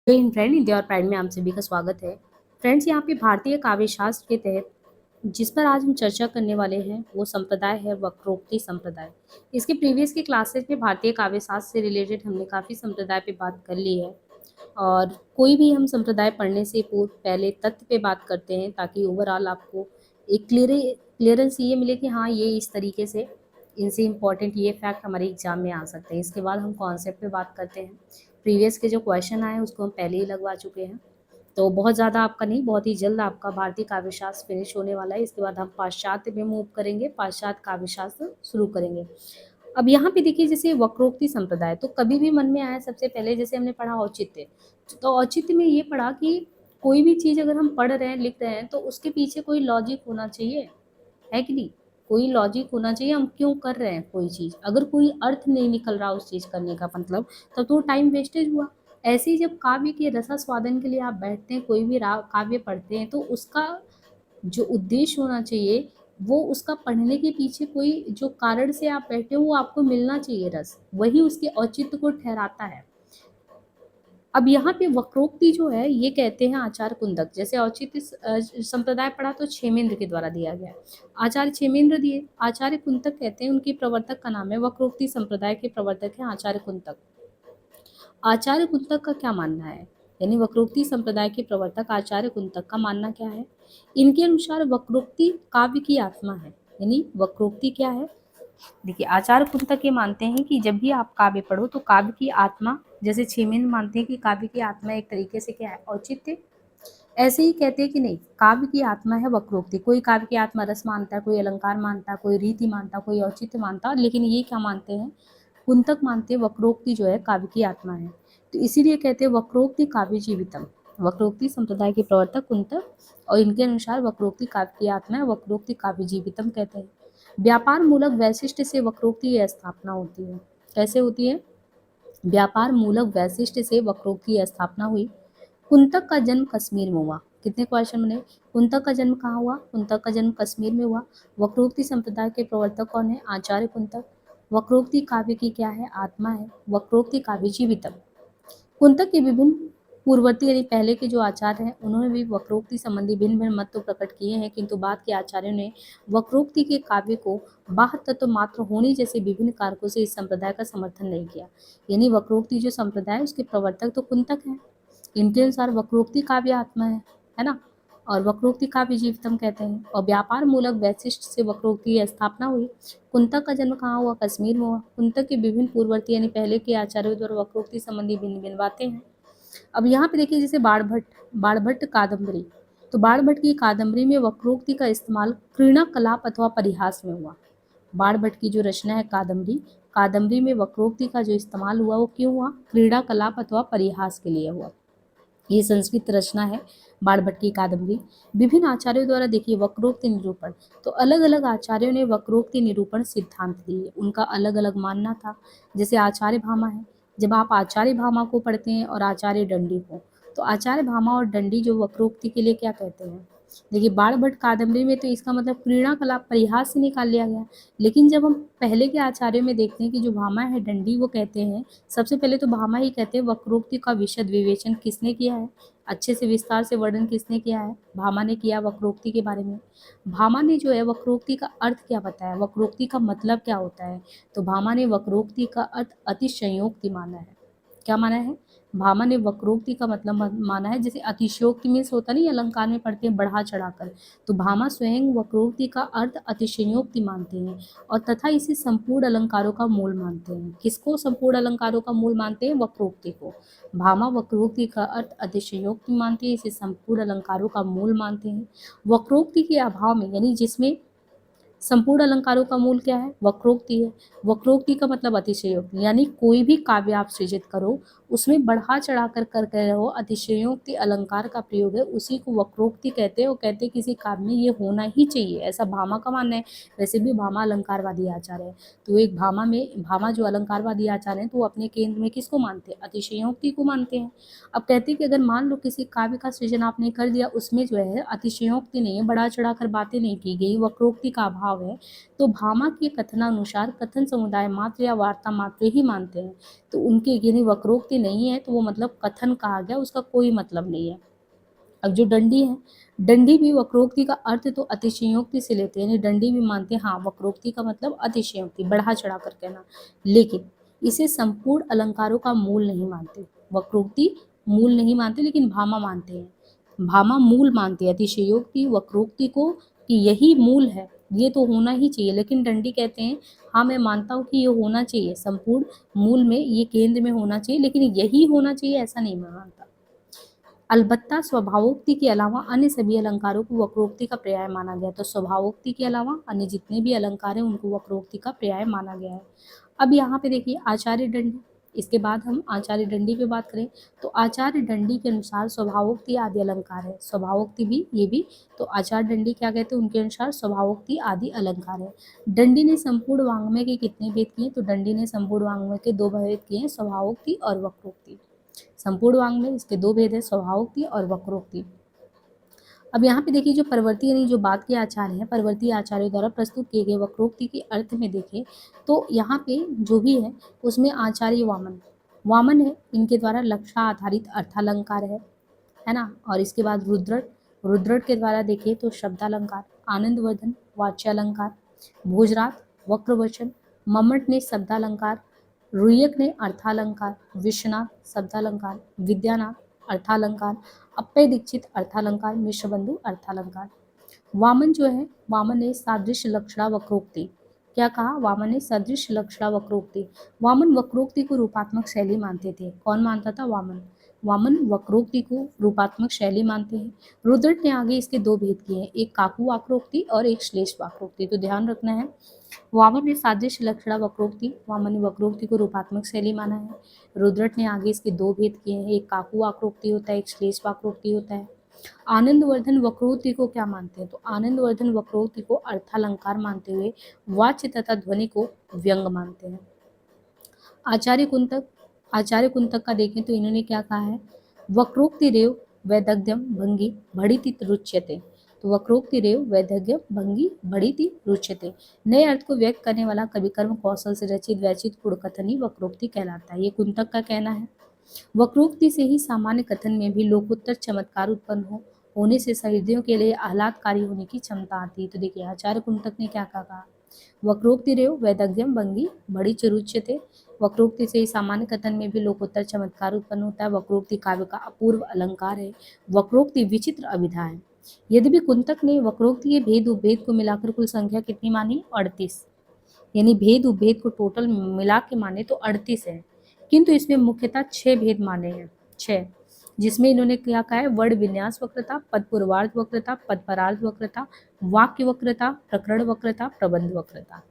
इन friend India और pride में आप सभी का स्वागत है। फ्रेंड्स, यहाँ पे भारतीय काव्य शास्त्र के तहत जिस पर आज हम चर्चा करने वाले हैं वो संप्रदाय है वक्रोक्ति संप्रदाय। इसके प्रीवियस के क्लासेस में भारतीय काव्य शास्त्र से रिलेटेड हमने काफ़ी संप्रदाय पे बात कर ली है। और कोई भी हम संप्रदाय पढ़ने से पूर्व पहले तथ्य पे बात करते हैं ताकि ओवरऑल आपको एक क्लियरेंस ये मिले कि हाँ, ये इस तरीके से इनसे इम्पॉर्टेंट ये फैक्ट हमारे एग्जाम में आ सकते हैं। इसके बाद हम कॉन्सेप्ट पे बात करते हैं। प्रीवियस के जो क्वेश्चन आए उसको हम पहले ही लगवा चुके हैं, तो बहुत ज़्यादा आपका नहीं, बहुत ही जल्द आपका भारतीय काव्यशास्त्र फिनिश होने वाला है। इसके बाद हम पाश्चात्य में मूव करेंगे, पाश्चात्य काव्यशास्त्र शुरू करेंगे। अब यहाँ पे देखिए, जैसे वक्रोक्ति संप्रदाय तो कभी भी मन में आया सबसे पहले, जैसे हमने पढ़ा औचित्य, तो औचित्य में ये पढ़ा कि कोई भी चीज़ अगर हम पढ़ रहे हैं, लिख रहे हैं, तो उसके पीछे कोई लॉजिक होना चाहिए, है कि नहीं? कोई लॉजिक होना चाहिए, हम क्यों कर रहे हैं कोई चीज़। अगर कोई अर्थ नहीं निकल रहा उस चीज़ करने का मतलब, तब तो टाइम वेस्टेज हुआ। ऐसे ही जब काव्य के रसास्वादन के लिए आप बैठते हैं, कोई भी काव्य पढ़ते हैं, तो उसका जो उद्देश्य होना चाहिए वो उसका पढ़ने के पीछे कोई जो कारण से आप बैठे हो वो आपको मिलना चाहिए रस, वही उसके औचित्य को ठहराता है। अब यहाँ पे वक्रोक्ति जो है ये कहते हैं आचार्य कुंदक। जैसे औचित्य संप्रदाय पढ़ा तो क्षेमेंद्र के द्वारा दिया गया है, आचार्य क्षेमेंद्र दिए। आचार्य कुंतक कहते हैं, उनके प्रवर्तक का नाम है, वक्रोक्ति संप्रदाय के प्रवर्तक हैं आचार्य कुंतक। आचार्य कुंतक का क्या मानना है, यानी वक्रोक्ति संप्रदाय के प्रवर्तक आचार्य कुंतक का मानना क्या है? इनके अनुसार वक्रोक्ति काव्य की आत्मा है। यानी वक्रोक्ति क्या है? देखिए, आचार्य कुंतक ये मानते हैं कि जब भी आप काव्य पढ़ो तो काव्य की आत्मा, जैसे क्षेमेंद्र मानते हैं कि काव्य की आत्मा एक तरीके से क्या है, औचित्य, ऐसे ही कहते हैं कि नहीं, काव्य की आत्मा है वक्रोक्ति। कोई काव्य की आत्मा रस मानता है, कोई अलंकार मानता है, कोई रीति मानता है, कोई औचित्य मानता है, लेकिन ये क्या मानते हैं, कुंतक मानते हैं वक्रोक्ति जो है काव्य की आत्मा है। तो इसीलिए कहते हैं वक्रोक्ति काव्य जीवितम। वक्रोक्ति संप्रदाय के प्रवर्तक कुंतक, और इनके अनुसार वक्रोक्ति काव्य की आत्मा है, वक्रोक्ति काव्य जीवितम कहते हैं। व्यापार मूलक वैशिष्ट से वक्रोक्ति की स्थापना होती है। कैसे होती है? व्यापार मूलक वैशिष्ट से वक्रोक्ति की स्थापना हुई। कुंतक का जन्म कश्मीर में हुआ। कितने क्वेश्चन बने? कुंतक का जन्म कहाँ हुआ? कुंतक का जन्म कश्मीर में हुआ। वक्रोक्ति संप्रदाय के प्रवर्तक कौन है? आचार्य कुंतक। वक्रोक्ति काव्य की क्या है? आत्मा है। वक्रोक्ति काव्य जीवितम। कुंतक के विभिन्न पूर्ववर्ती यानी पहले के जो आचार्य हैं उन्होंने भी वक्रोक्ति संबंधी भिन्न भिन्न मत तो प्रकट किए हैं, किंतु बाद के आचार्यों ने वक्रोक्ति के काव्य को बाह्य तत्व मात्र होने जैसे विभिन्न कारकों से इस संप्रदाय का समर्थन नहीं किया। यानी वक्रोक्ति जो संप्रदाय है उसके प्रवर्तक तो कुंतक हैं, इनके अनुसार वक्रोक्ति काव्य आत्मा है ना, और वक्रोक्ति काव्य जीवितम कहते हैं। और व्यापार मूलक वैशिष्ट से वक्रोक्ति की स्थापना हुई। कुंतक का जन्म कहाँ हुआ? कश्मीर में हुआ। कुंतक के विभिन्न पूर्ववर्ती यानी पहले के आचार्यों द्वारा वक्रोक्ति संबंधी भिन्न भिन्न बातें हैं। अब यहाँ पे देखिए, जैसे बाणभट्ट कादम्बरी, तो बाणभट्ट की कादम्बरी में वक्रोक्ति का इस्तेमाल क्रीड़ा कलाप अथवा परिहास में हुआ। बाणभट्ट की जो रचना है कादम्बरी में वक्रोक्ति का जो इस्तेमाल हुआ वो क्यों हुआ? क्रीड़ा कलाप अथवा परिहास के लिए हुआ। ये संस्कृत रचना है बाणभट्ट की कादम्बरी। विभिन्न आचार्यों द्वारा देखिए वक्रोक्ति निरूपण, तो अलग अलग आचार्यों ने वक्रोक्ति निरूपण सिद्धांत दिए, उनका अलग अलग मानना था। जैसे आचार्य भामा है, जब आप आचार्य भामा को पढ़ते हैं और आचार्य दंडी को, तो आचार्य भामा और दंडी जो वक्रोक्ति के लिए क्या कहते हैं, देखिए बाणभट्ट कादम्बरी में तो इसका मतलब क्रीड़ा कलाप परिहास से निकाल लिया गया। लेकिन जब हम पहले के आचार्यों में देखते हैं कि जो भामा है दंडी, वो कहते हैं, सबसे पहले तो भामा ही कहते हैं वक्रोक्ति का विशद विवेचन किसने किया है, अच्छे से विस्तार से वर्णन किसने किया है? भामा ने किया वक्रोक्ति के बारे में। भामा ने जो है वक्रोक्ति का अर्थ क्या बताया, वक्रोक्ति का मतलब क्या होता है, तो भामा ने वक्रोक्ति का अर्थ अतिशयोक्ति माना है। क्या माना है? भामा ने वक्रोक्ति का मतलब माना है, जैसे अतिशयोक्ति मीन्स होता नहीं, अलंकार में पढ़ते हैं बढ़ा चढ़ाकर, तो भामा स्वयं वक्रोक्ति का अर्थ अतिशयोक्ति मानते हैं और तथा इसे संपूर्ण अलंकारों का मूल मानते हैं। किसको संपूर्ण अलंकारों का मूल मानते हैं? वक्रोक्ति को। भामा वक्रोक्ति का अर्थ अतिशयोक्ति मानते हैं, इसे संपूर्ण अलंकारों का मूल मानते हैं। वक्रोक्ति के अभाव में, यानी जिसमें संपूर्ण अलंकारों का मूल क्या है? वक्रोक्ति है। वक्रोक्ति का मतलब अतिशयोक्ति, यानी कोई भी काव्य आप सृजित करो उसमें बढ़ा चढ़ा कर रहो, अतिशयोक्ति अलंकार का प्रयोग है, उसी को वक्रोक्ति कहते हैं। वो कहते हैं किसी काव्य में ये होना ही चाहिए, ऐसा भामा का मानना है। वैसे भी भामा अलंकारवादी आचार्य है, तो एक भामा जो अलंकारवादी आचार्य हैं तो वो अपने केंद्र में किसको मानते हैं? अतिशयोक्ति को मानते हैं। अब कहते हैं कि अगर मान लो किसी काव्य का सृजन आपने कर दिया, उसमें जो है अतिशयोक्ति नहीं है, बढ़ा चढ़ा कर बातें नहीं की गई, वक्रोक्ति का अभाव भाव है, तो भामा के कथनानुसार कथन समुदाय मात्र या वार्ता मात्र ही मानते हैं। तो उनके यानी वक्रोक्ति नहीं है तो वो मतलब कथन कहा गया, उसका कोई मतलब नहीं है। अब जो डंडी है, डंडी भी वक्रोक्ति का अर्थ तो अतिशयोक्ति से लेते हैं, यानी डंडी भी मानते हैं हाँ वक्रोक्ति का मतलब अतिशयोक्ति, बढ़ा चढ़ा कर कहना, लेकिन इसे संपूर्ण अलंकारों का मूल नहीं मानते। वक्रोक्ति मूल नहीं मानते लेकिन भामा मानते हैं, भामा मूल मानते हैं अतिशयोक्ति वक्रोक्ति को, कि यही मूल है, ये तो होना ही चाहिए। लेकिन डंडी कहते हैं हाँ मैं मानता हूँ कि ये होना चाहिए, संपूर्ण मूल में ये केंद्र में होना चाहिए, लेकिन यही होना चाहिए ऐसा नहीं मैं मानता। अलबत्ता स्वभावोक्ति के अलावा अन्य सभी अलंकारों को वक्रोक्ति का पर्याय माना गया। तो स्वभावोक्ति के अलावा अन्य जितने भी अलंकार हैं उनको वक्रोक्ति का पर्याय माना गया है। अब यहाँ पे देखिए आचार्य दंडी, इसके बाद हम आचार्य दंडी पे बात करें तो आचार्य दंडी के अनुसार स्वभावोक्ति आदि अलंकार है। स्वभावोक्ति भी ये भी, तो आचार्य दंडी क्या कहते हैं, उनके अनुसार स्वभावोक्ति आदि अलंकार है। दंडी ने संपूर्ण वाङ्मय के कितने भेद किए, तो दंडी ने संपूर्ण वाङ्मय के 2 भेद किए हैं, स्वभावोक्ति और वक्रोक्ति। संपूर्ण वाङ्मय इसके 2 भेद है, स्वभावोक्ति और वक्रोक्ति। अब यहाँ पे देखिए जो परवर्ती यानी जो बाद के आचार्य हैं, परवर्ती आचार्यों द्वारा प्रस्तुत किए गए वक्रोक्ति के अर्थ में देखें तो यहाँ पे जो भी है उसमें आचार्य वामन, वामन है, इनके द्वारा लक्षा आधारित अर्थालंकार है ना। और इसके बाद रुद्रट, रुद्रट के द्वारा देखें तो शब्दालंकार, आनंदवर्धन वाच्यालंकार, भोजरात वक्रवचन, मम्मट ने शब्दालंकार, रुयक ने अर्थालंकार, विश्वनाथ शब्दालंकार, विद्यानाथ अर्थालंकार, अप्पय दीक्षित अर्थालंकार, मिश्रबंधु अर्थालंकार। वामन जो है, वामन ने सादृश्य लक्षणा वक्रोक्ति, क्या कहा, वामन ने सदृश लक्षणा वक्रोक्ति। वामन वक्रोक्ति को रूपात्मक शैली मानते थे। कौन मानता था, वामन। वामन वक्रोक्ति को रूपात्मक शैली मानते हैं। रुद्रट ने आगे इसके 2 भेद किए हैं, एक काकु वक्रोक्ति और एक श्लेष वक्रोक्ति। तो ध्यान रखना है, वामन ने सादृश्य लक्षणा वक्रोक्ति, वामन ने वक्रोक्ति को रूपात्मक शैली माना है। रुद्रट ने आगे इसके 2 भेद किए हैं, एक काकु वक्रोक्ति होता है, एक श्लेष वक्रोक्ति होता है। आनंदवर्धन वक्रोक्ति को क्या मानते हैं, तो आनंदवर्धन वक्रोक्ति को अर्थालंकार मानते हुए वाच्य तथा ध्वनि को व्यंग मानते हैं। आचार्य कुंतक, आचार्य कुंतक का देखें तो इन्होंने क्या कहा है, वक्रोक्ति रेव वैदग्ध्यम भंगी भड़िति रुच्यते। तो वक्रोक्ति रेव वैदग्ध्यम भंगी भड़िति रुच्यते, नए अर्थ को व्यक्त करने वाला कवि कर्म कौशल से रचित वैचित गुण कथन ही वक्रोक्ति कहलाता है, ये कुंतक का कहना है। वक्रोक्ति से ही सामान्य कथन में भी लोकोत्तर चमत्कार उत्पन्न होने से सहृदयों के लिए आह्लादकारी होने की क्षमता आती है। तो देखिए आचार्य कुंतक ने क्या कहा, वक्रोक्ति रेव वैदग्ध्यम भंगी बड़ी चरुच्यते, वक्रोक्ति से ही सामान्य कथन में भी लोकोत्तर चमत्कार उत्पन्न होता है। वक्रोक्ति काव्य का अपूर्व अलंकार है, वक्रोक्ति विचित्र अभिधा है। यद्यपि कुंतक ने वक्रोक्ति के भेद उपभेद को मिलाकर कुल संख्या कितनी मानी, 38, यानी भेद उपभेद को टोटल मिला के माने तो 38 है, किंतु इसमें मुख्यतः 6 भेद माने हैं, 6, जिसमें इन्होंने क्या कहा है, वर्ण विन्यास वक्रता, पद पूर्वार्ध वक्रता, पद परार्ध वक्रता, वाक्य वक्रता, प्रकरण वक्रता, प्रबंध वक्रता।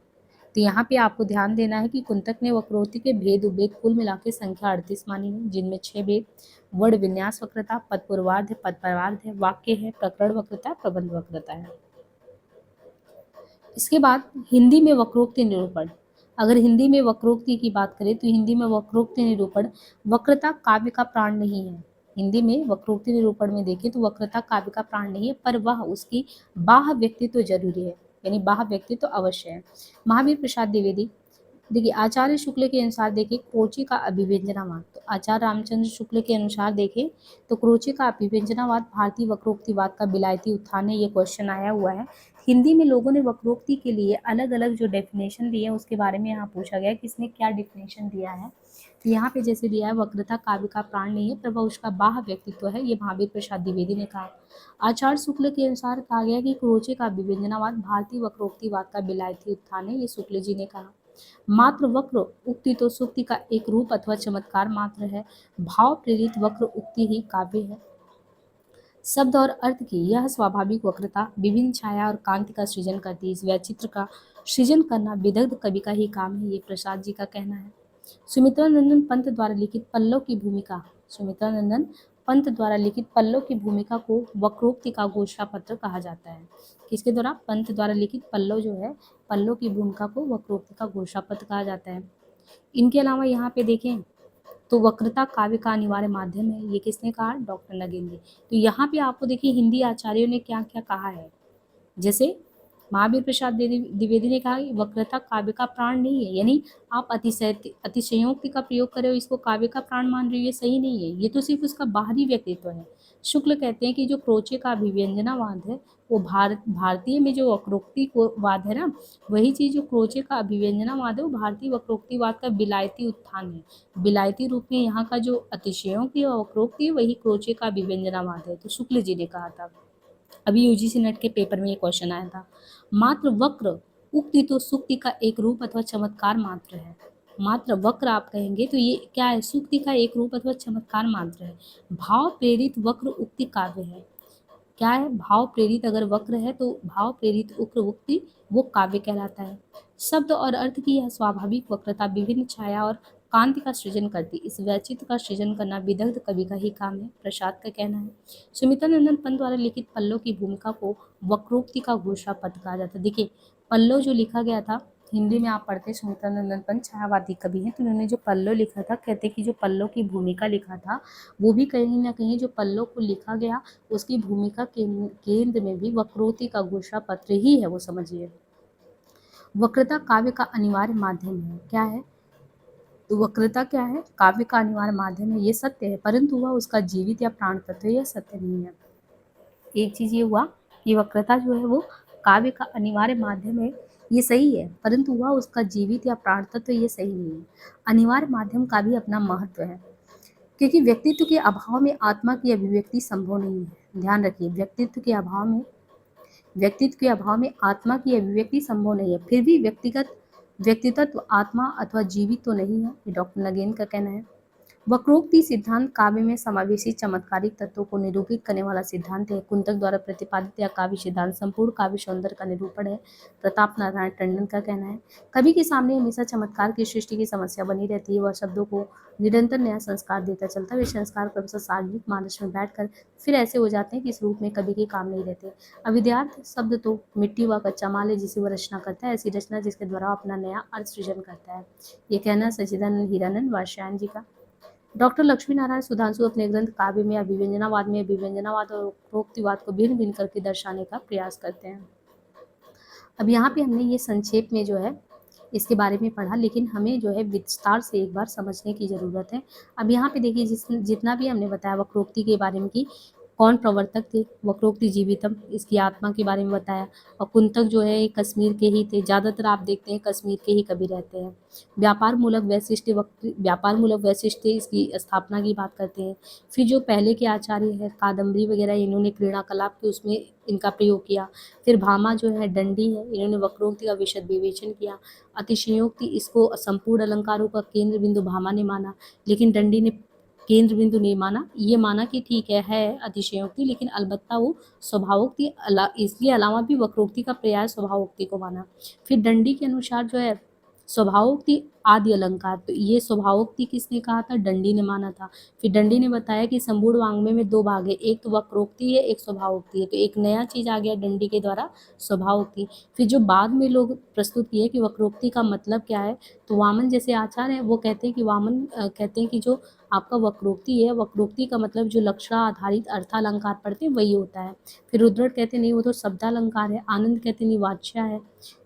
तो यहाँ पे आपको ध्यान देना है कि कुंतक ने वक्रोक्ति के भेद उपभेद कुल मिला के संख्या 38 मानी है, जिनमें 6 भेद वर्ण विन्यास वक्रता, पद पूर्वार्ध है, पद परार्ध है, वाक्य है, प्रकरण वक्रता, प्रबंध वक्रता है। इसके बाद हिंदी में वक्रोक्ति निरूपण, अगर हिंदी में वक्रोक्ति की बात करें तो हिंदी में वक्रोक्ति निरूपण, वक्रता काव्य का प्राण नहीं है। हिंदी में वक्रोक्ति निरूपण में देखें तो वक्रता काव्य का प्राण नहीं है, पर वह उसकी बाह्य व्यक्तित्व जरूरी है, यानी बाह्य व्यक्तित्व अवश्य है। महावीर प्रसाद द्विवेदी, देखिए आचार्य शुक्ल के अनुसार देखिए क्रोची का अभिव्यंजनावाद, तो आचार्य रामचंद्र शुक्ल के अनुसार देखें तो क्रोची का अभिव्यंजनावाद भारतीय वक्रोक्तिवाद का विलायती उत्थान है, ये क्वेश्चन आया हुआ है। हिंदी में लोगों ने वक्रोक्ति के लिए अलग अलग जो डेफिनेशन दी है उसके बारे में यहाँ पूछा गया है, किसने क्या डेफिनेशन दिया है। तो यहाँ पे जैसे दिया है, वक्रता काव्य का प्राण नहीं है पर वह उसका बाह्य व्यक्तित्व है, ये महावीर प्रसाद द्विवेदी ने कहा। आचार्य शुक्ल के अनुसार कहा गया कि क्रोची का अभिव्यंजनावाद भारतीय वक्रोक्तिवाद का विलायती उत्थान है, ये शुक्ल जी ने कहा। मात्र वक्र उक्ति तो सुक्ति का एक रूप अथवा चमत्कार मात्र है, भाव प्रेरित वक्र उक्ति ही काव्य है। शब्द और अर्थ की यह स्वाभाविक वक्रता विभिन्न छाया और कांति का सृजन करती है, इस वैचित्र का सृजन करना विदग्ध कवि का ही काम है, ये प्रसाद जी का कहना है। सुमित्रा नंदन पंत द्वारा लिखित पल्लव की भूमिका, सुमित्रा नंदन पंत द्वारा लिखित पल्लव की भूमिका को वक्रोक्ति का घोषणा पत्र कहा जाता है। किसके द्वारा, पंत द्वारा लिखित पल्लव जो है, पल्लव की भूमिका को वक्रोक्ति का घोषणा पत्र कहा जाता है। इनके अलावा यहाँ पे देखें तो वक्रता काव्य का अनिवार्य माध्यम है, ये किसने कहा, डॉक्टर नगेंद्र। तो यहाँ पे आपको देखिए हिंदी आचार्यों ने क्या क्या कहा है, जैसे महावीर प्रसाद द्विवेदी ने कहा कि वक्रता काव्य का प्राण नहीं है, यानी आप अतिशयोक्ति का प्रयोग कर रहे हो, इसको काव्य का प्राण मान रहे हो, ये सही नहीं है, ये तो सिर्फ उसका बाहरी व्यक्तित्व है। शुक्ल कहते हैं कि जो क्रोचे का अभिव्यंजनावाद है वो भारतीय में जो वक्रोक्ति को वाद है ना, वही चीज जो क्रोचे का अभिव्यंजनावाद है वो भारतीय वक्रोक्तिवाद का विलायती उत्थान है। विलायती रूप में यहाँ का जो अतिशयोक्ति और वक्रोक्ति है वही क्रोचे का अभिव्यंजनावाद है, तो शुक्ल जी ने कहा था। अभी यूजीसी नेट के पेपर में ये क्वेश्चन आया था। मात्र वक्र उक्ति तो सुक्ति का एक रूप अथवा चमत्कार मात्र है। मात्र वक्र आप कहेंगे तो ये क्या है, सुक्ति का एक रूप अथवा चमत्कार मात्र है। भाव प्रेरित वक्र उक्ति काव्य है। क्या है, भाव प्रेरित अगर वक्र है तो भाव प्रेरित उक्र उक्ति वो काव्य कहलाता है। शब्द और अर्थ की यह स्वाभाविक वक्रता विभिन्न छाया और कांति का सृजन करती, इस वैचित्र का सृजन करना विदग्ध कवि का ही काम है, प्रसाद का कहना है। सुमिता नंदन पंत द्वारा लिखित पल्लव की भूमिका को वक्रोक्ति का घोषणा पद कहा जाता है। देखिए, पल्लव जो लिखा गया था, हिंदी में आप पढ़ते सुमिता नंदन पंत छायावादी कवि हैं, तो उन्होंने जो पल्लव लिखा था, कहते हैं कि जो पल्लव की भूमिका लिखा था वो भी कहीं ना कहीं जो पल्लव को लिखा गया उसकी भूमिका के केंद्र में भी वक्रोक्ति का घोषणा पत्र ही है, वो समझिए। वक्रता काव्य का अनिवार्य माध्यम है। क्या है, तो वक्रता क्या है, काव्य का अनिवार्य माध्यम है, ये सत्य है, परंतु वह उसका जीवित या प्राण तत्व है, यह सत्य नहीं है। एक चीज ये हुआ कि वक्रता जो है वो काव्य का अनिवार्य माध्यम है, ये सही है, परंतु वह उसका जीवित या प्राण तत्व, ये सही नहीं है। अनिवार्य माध्यम का भी अपना महत्व है, क्योंकि व्यक्तित्व के अभाव में आत्मा की अभिव्यक्ति संभव नहीं है। ध्यान रखिए, व्यक्तित्व के अभाव में आत्मा की अभिव्यक्ति संभव नहीं है। फिर भी व्यक्तित्व आत्मा अथवा जीवित तो नहीं है, ये डॉक्टर नगेन का कहना है। वक्रोक्ति सिद्धांत काव्य में समावेशी चमत्कारिक तत्वों को निरूपित करने वाला सिद्धांत है। कुंतक द्वारा प्रतिपादित यह काव्य सिद्धांत संपूर्ण काव्य सौंदर्य का निरूपण है, प्रताप नारायण टंडन का कहना है। कवि के सामने हमेशा चमत्कार की सृष्टि की समस्या बनी रहती है, वह शब्दों को निरंतर नया संस्कार देता चलता है, वे संस्कार क्रमशः सार्वजनिक मानस में बैठकर फिर ऐसे हो जाते हैं कि इस रूप में कवि के काम नहीं रहते। अविद्यार्थ शब्द तो मिट्टी व कच्चा माल है जिसे वह रचना करता है, ऐसी रचना जिसके द्वारा अपना नया अर्थ सृजन करता है। ये कहना सच्चिदानंद हीरानंद वात्स्यायन जी का। डॉक्टर लक्ष्मी नारायण सुधांशु अपने ग्रंथ काव्य में अभिव्यंजनावाद और उपरोक्तिवाद को भिन्न भिन्न करके दर्शाने का प्रयास करते हैं। अब यहाँ पे हमने ये संक्षेप में जो है इसके बारे में पढ़ा, लेकिन हमें जो है विस्तार से एक बार समझने की ज़रूरत है। अब यहाँ पे देखिए, जितना भी हमने बताया वक्रोक्ति के बारे में कि कौन प्रवर्तक थे, वक्रोक्ति जीवितम, इसकी आत्मा के बारे में बताया, और कुंतक जो है ये कश्मीर के ही थे, ज़्यादातर आप देखते हैं कश्मीर के ही कवि रहते हैं। व्यापार मूलक वैशिष्ट इसकी स्थापना की बात करते हैं। फिर जो पहले के आचार्य हैं कादम्बरी वगैरह, इन्होंने क्रीड़ाकलाप के उसमें इनका प्रयोग किया। फिर भामा जो है डंडी है, इन्होंने वक्रोक्ति का विशद विवेचन किया। अतिशयोक्ति, इसको संपूर्ण अलंकारों का केंद्र बिंदु भामा ने माना, लेकिन डंडी ने केंद्र बिंदु नहीं माना। ये माना कि ठीक है अतिशयोक्ति, लेकिन अलबत्ता वो स्वभावोक्ति इसके अलावा भी वक्रोक्ति का पर्याय स्वभावोक्ति को माना। फिर डंडी के अनुसार जो है स्वभावोक्ति आदि अलंकार, तो ये स्वभावोक्ति किसने कहा था, डंडी ने माना था। फिर डंडी ने बताया कि संपूर्ण वाङ्मय में दो भाग है, एक तो वक्रोक्ति है, एक स्वभावोक्ति है, तो एक नया चीज आ गया डंडी के द्वारा, स्वभावोक्ति। फिर जो बाद में लोग प्रस्तुत किए कि वक्रोक्ति का मतलब क्या है, तो वामन जैसे आचार्य हैं वो कहते हैं कि कहते हैं कि जो आपका वक्रोक्ति है, वक्रोक्ति का मतलब जो लक्षण आधारित अर्थालंकार पढ़ते हैं वही होता है। फिर रुद्रट कहते नहीं, वो तो शब्दालंकार है। आनंद कहते नहीं, वाच्या है।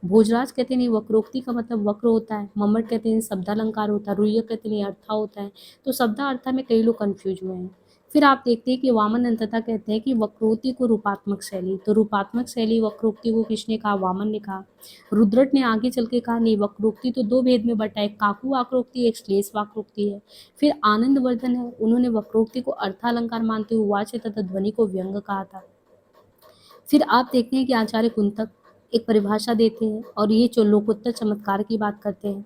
भोजराज कहते नहीं, वक्रोक्ति का मतलब वक्र होता है। मम्मट कहते हैं शब्दालंकार होता है। रुइया कहते नहीं, अर्था होता है। तो शब्दार्था में कई लोग कंफ्यूज हुए हैं। फिर आप देखते हैं कि वामन अंततः कहते हैं कि वक्रोक्ति को रूपात्मक शैली, तो रूपात्मक शैली वक्रोक्ति को किसने कहा, वामन ने कहा। रुद्रट ने आगे चल के कहा नहीं, वक्रोक्ति तो दो भेद में बटा है, काकु वाक्रोक्ति, एक श्लेष वाक्रोक्ति है। फिर आनंद वर्धन है, उन्होंने वक्रोक्ति को अर्थालंकार मानते हुए वाच्य तथा ध्वनि को व्यंग कहा था। फिर आप देखते हैं कि आचार्य कुंतक एक परिभाषा देते हैं और ये जो लोकोत्तर चमत्कार की बात करते हैं।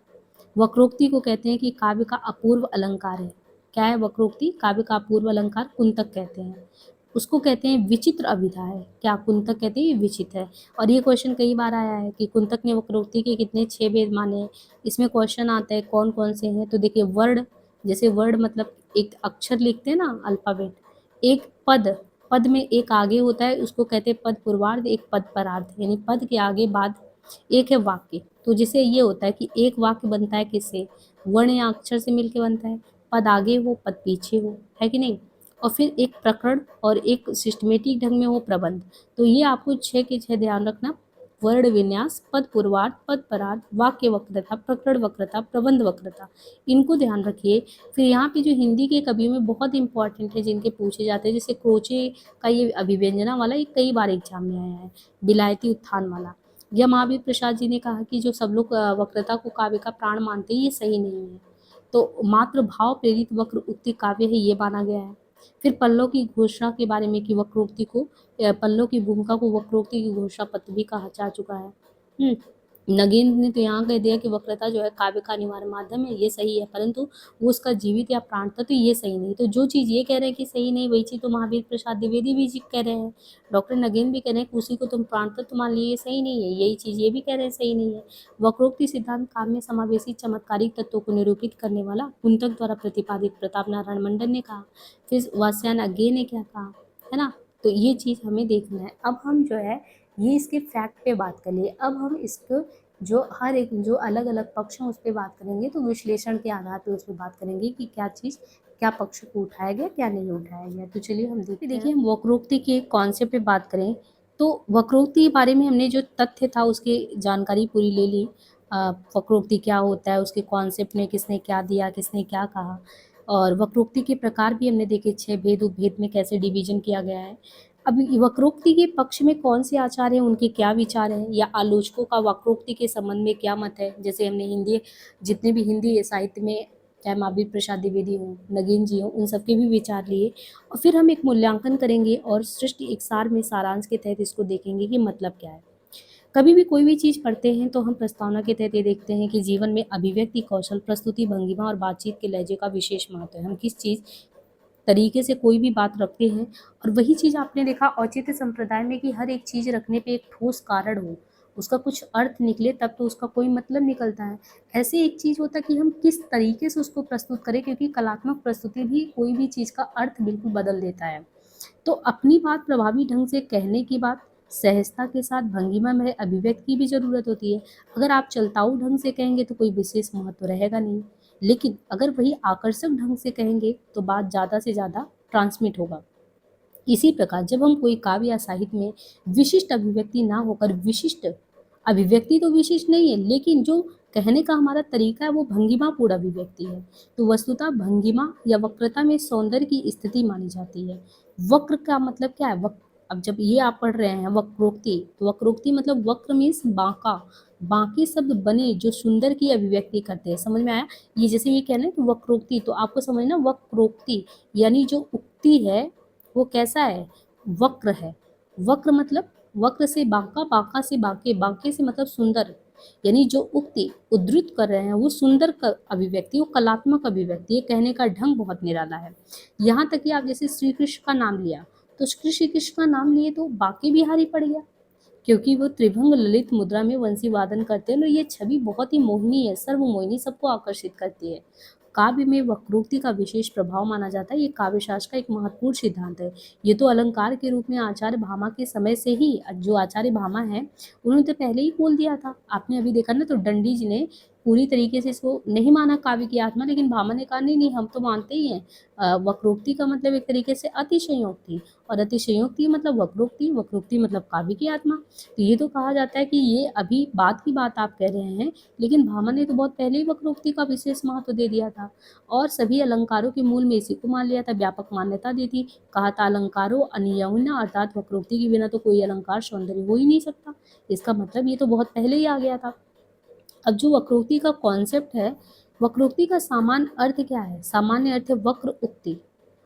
वक्रोक्ति को कहते हैं कि काव्य का अपूर्व अलंकार है। क्या है वक्रोक्ति, काव्य का अपूर्व अलंकार कुंतक कहते हैं। उसको कहते हैं विचित्र अभिधा है। क्या, कुंतक कहते हैं ये विचित्र है। और ये क्वेश्चन कई बार आया है कि कुंतक ने वक्रोक्ति के कितने 6 भेद माने हैं। इसमें क्वेश्चन आता है कौन कौन से हैं, तो देखिए वर्ड, जैसे वर्ड मतलब एक अक्षर लिखते हैं ना, अल्फाबेट। एक पद, पद में एक आगे होता है, उसको कहते हैं पद पूर्वार्ध, एक पद परार्ध, यानी पद के आगे बाद एक है वाक्य। तो जिसे ये होता है कि एक वाक्य बनता है किससे, वर्ण या अक्षर से मिलके बनता है, पद आगे हो पद पीछे हो, है कि नहीं। और फिर एक प्रकरण और एक सिस्टमेटिक ढंग में हो प्रबंध। तो ये आपको 6 के 6 ध्यान रखना। वर्ण विन्यास, पद पूर्वार्ध, पद परार्ध, वाक्य वक्रता, प्रकरण वक्रता, प्रबंध वक्रता, इनको ध्यान रखिए। फिर यहाँ पे जो हिंदी के कवियों में बहुत इंपॉर्टेंट है जिनके पूछे जाते हैं, जैसे क्रोचे का ये अभिव्यंजना वाला, ये कई बार एग्जाम में आया है। बिलायती उत्थान वाला, यह महावीर प्रसाद जी ने कहा कि जो सब लोग वक्रता को काव्य का प्राण मानते हैं, ये सही नहीं है। तो मात्र भाव प्रेरित वक्र उक्ति काव्य है, ये माना गया है। फिर पल्लव की घोषणा के बारे में कि वक्रोक्ति को, पल्लव की भूमिका को वक्रोक्ति की घोषणा पत्र भी कहा जा चुका है। नगेंद्र ने तो यहाँ कह दिया कि वक्रता जो है काव्य का अनिवार्य माध्यम है, ये सही है, परंतु वो उसका जीवित या प्राण था, तो ये सही नहीं। तो जो चीज़ ये कह रहे हैं कि सही नहीं, वही चीज़ तो महावीर प्रसाद द्विवेदी भी जी कह रहे हैं, डॉक्टर नगेंद्र भी कह रहे हैं कि उसी को तुम प्राण तत्व मान लिए, ये सही नहीं है। यही चीज़ ये भी कह रहे हैं सही नहीं है। वक्रोक्ति सिद्धांत काव्य में समावेशी चमत्कारिक तत्वों को निरूपित करने वाला कुंतक द्वारा प्रतिपादित प्रताप नारायण मंडल ने कहा। फिर वात्स्यायन अज्ञे ने क्या कहा, है ना। तो ये चीज़ हमें देखना है। अब हम जो है ये इसके फैक्ट पे बात कर लिए। अब हम इसको जो हर एक जो अलग अलग पक्ष हैं उस पर बात करेंगे, तो विश्लेषण के आधार पर उस पर बात करेंगे कि क्या चीज़, क्या पक्ष को उठाया गया, क्या नहीं उठाया गया। तो चलिए हम देखिए हम वक्रोक्ति के कॉन्सेप्ट पे बात करें तो वक्रोक्ति के बारे में हमने जो तथ्य था उसकी जानकारी पूरी ले ली। वक्रोक्ति क्या होता है, उसके कॉन्सेप्ट में किसने क्या दिया, किसने क्या कहा, और वक्रोक्ति के प्रकार भी हमने देखे, 6 भेद, उपभेद में कैसे डिवीजन किया गया है। अब वक्रोक्ति के पक्ष में कौन से आचार्य हैं, उनके क्या विचार हैं, या आलोचकों का वक्रोक्ति के संबंध में क्या मत है। जैसे हमने हिंदी, जितने भी हिंदी साहित्य में, चाहे महावीर प्रसाद द्विवेदी हो, नगेंद्र जी हो, उन सबके भी विचार लिए, और फिर हम एक मूल्यांकन करेंगे और सृष्टि एक सार में सारांश के तहत इसको देखेंगे कि मतलब क्या है। कभी भी कोई भी चीज़ पढ़ते हैं तो हम प्रस्तावना के तहत ये देखते हैं कि जीवन में अभिव्यक्ति कौशल, प्रस्तुति भंगिमा और बातचीत के लहजे का विशेष महत्व है। हम किस चीज़ तरीके से कोई भी बात रखते हैं, और वही चीज़ आपने देखा औचित्य संप्रदाय में कि हर एक चीज़ रखने पे एक ठोस कारण हो, उसका कुछ अर्थ निकले, तब तो उसका कोई मतलब निकलता है। ऐसे एक चीज़ होता है कि हम किस तरीके से उसको प्रस्तुत करें, क्योंकि कलात्मक प्रस्तुति भी कोई भी चीज़ का अर्थ बिल्कुल बदल देता है। तो अपनी बात प्रभावी ढंग से कहने की बात, सहजता के साथ भंगिमा में अभिव्यक्ति की भी ज़रूरत होती है। अगर आप चलताऊ ढंग से कहेंगे तो कोई विशेष महत्व रहेगा नहीं, लेकिन अगर वही आकर्षक ढंग से कहेंगे तो बात ज़्यादा से ज़्यादा ट्रांसमिट होगा। इसी प्रकार जब हम कोई काव्य या साहित्य में विशिष्ट अभिव्यक्ति ना होकर, विशिष्ट अभिव्यक्ति तो विशिष्ट नहीं है, लेकिन जो कहने का हमारा तरीका है वो भंगिमा पूर्ण अभिव्यक्ति है, तो वस्तुतः भंगिमा या वक्रता में सौंदर्य की स्थिति मानी जाती है। वक्र का मतलब क्या है, अब जब ये आप पढ़ रहे हैं वक्रोक्ति, तो वक्रोक्ति मतलब वक्र मीन्स बांका, बाकी शब्द बने जो सुंदर की अभिव्यक्ति करते हैं। समझ में आया। ये जैसे ये कहना है कि वक्रोक्ति, तो आपको समझना वक्रोक्ति यानी जो उक्ति है वो कैसा है, वक्र है। वक्र मतलब वक्र से बांका, बांका से बांके, बांके से मतलब सुंदर, यानी जो उक्ति उद्धृत कर रहे हैं वो सुंदर अभिव्यक्ति, वो कलात्मक अभिव्यक्ति है, कहने का ढंग बहुत निराला है। यहाँ तक कि आप जैसे श्री कृष्ण का नाम लिया, तो श्री कृष्ण का नाम लिए तो बांके बिहारी पड़ गया, क्योंकि वो त्रिभंग ललित मुद्रा में वंशी वादन करते हैं, और ये छवि बहुत ही मोहिनी है, सर्वमोहिनी, सबको आकर्षित करती है। काव्य में वक्रोक्ति का विशेष प्रभाव माना जाता है, ये काव्य शास्त्र का एक महत्वपूर्ण सिद्धांत है। ये तो अलंकार के रूप में आचार्य भामा के समय से ही, जो आचार्य भामा है उन्होंने तो पहले ही बोल दिया था। आपने अभी देखा ना, तो दंडी जी ने पूरी तरीके से इसको नहीं माना काव्य की आत्मा, लेकिन भामा ने कहा नहीं नहीं हम तो मानते ही हैं। वक्रोक्ति का मतलब एक तरीके से अतिशयोक्ति, और अतिशयोक्ति मतलब वक्रोक्ति, वक्रोक्ति मतलब काव्य की आत्मा। तो ये तो कहा जाता है कि ये अभी बात की बात आप कह रहे हैं, लेकिन भामा ने तो बहुत पहले ही वक्रोक्ति का विशेष महत्व दे दिया था, और सभी अलंकारों के मूल में इसी को मान लिया था, व्यापक मान्यता दी थी। कहा था अलंकारो अनियौना, अर्थात वक्रोक्ति के बिना तो कोई अलंकार सौंदर्य हो ही नहीं सकता। इसका मतलब ये तो बहुत पहले ही आ गया था। अब जो वक्रोक्ति का कॉन्सेप्ट है, वक्रोक्ति का सामान्य अर्थ क्या है, सामान्य अर्थ है वक्र उक्ति,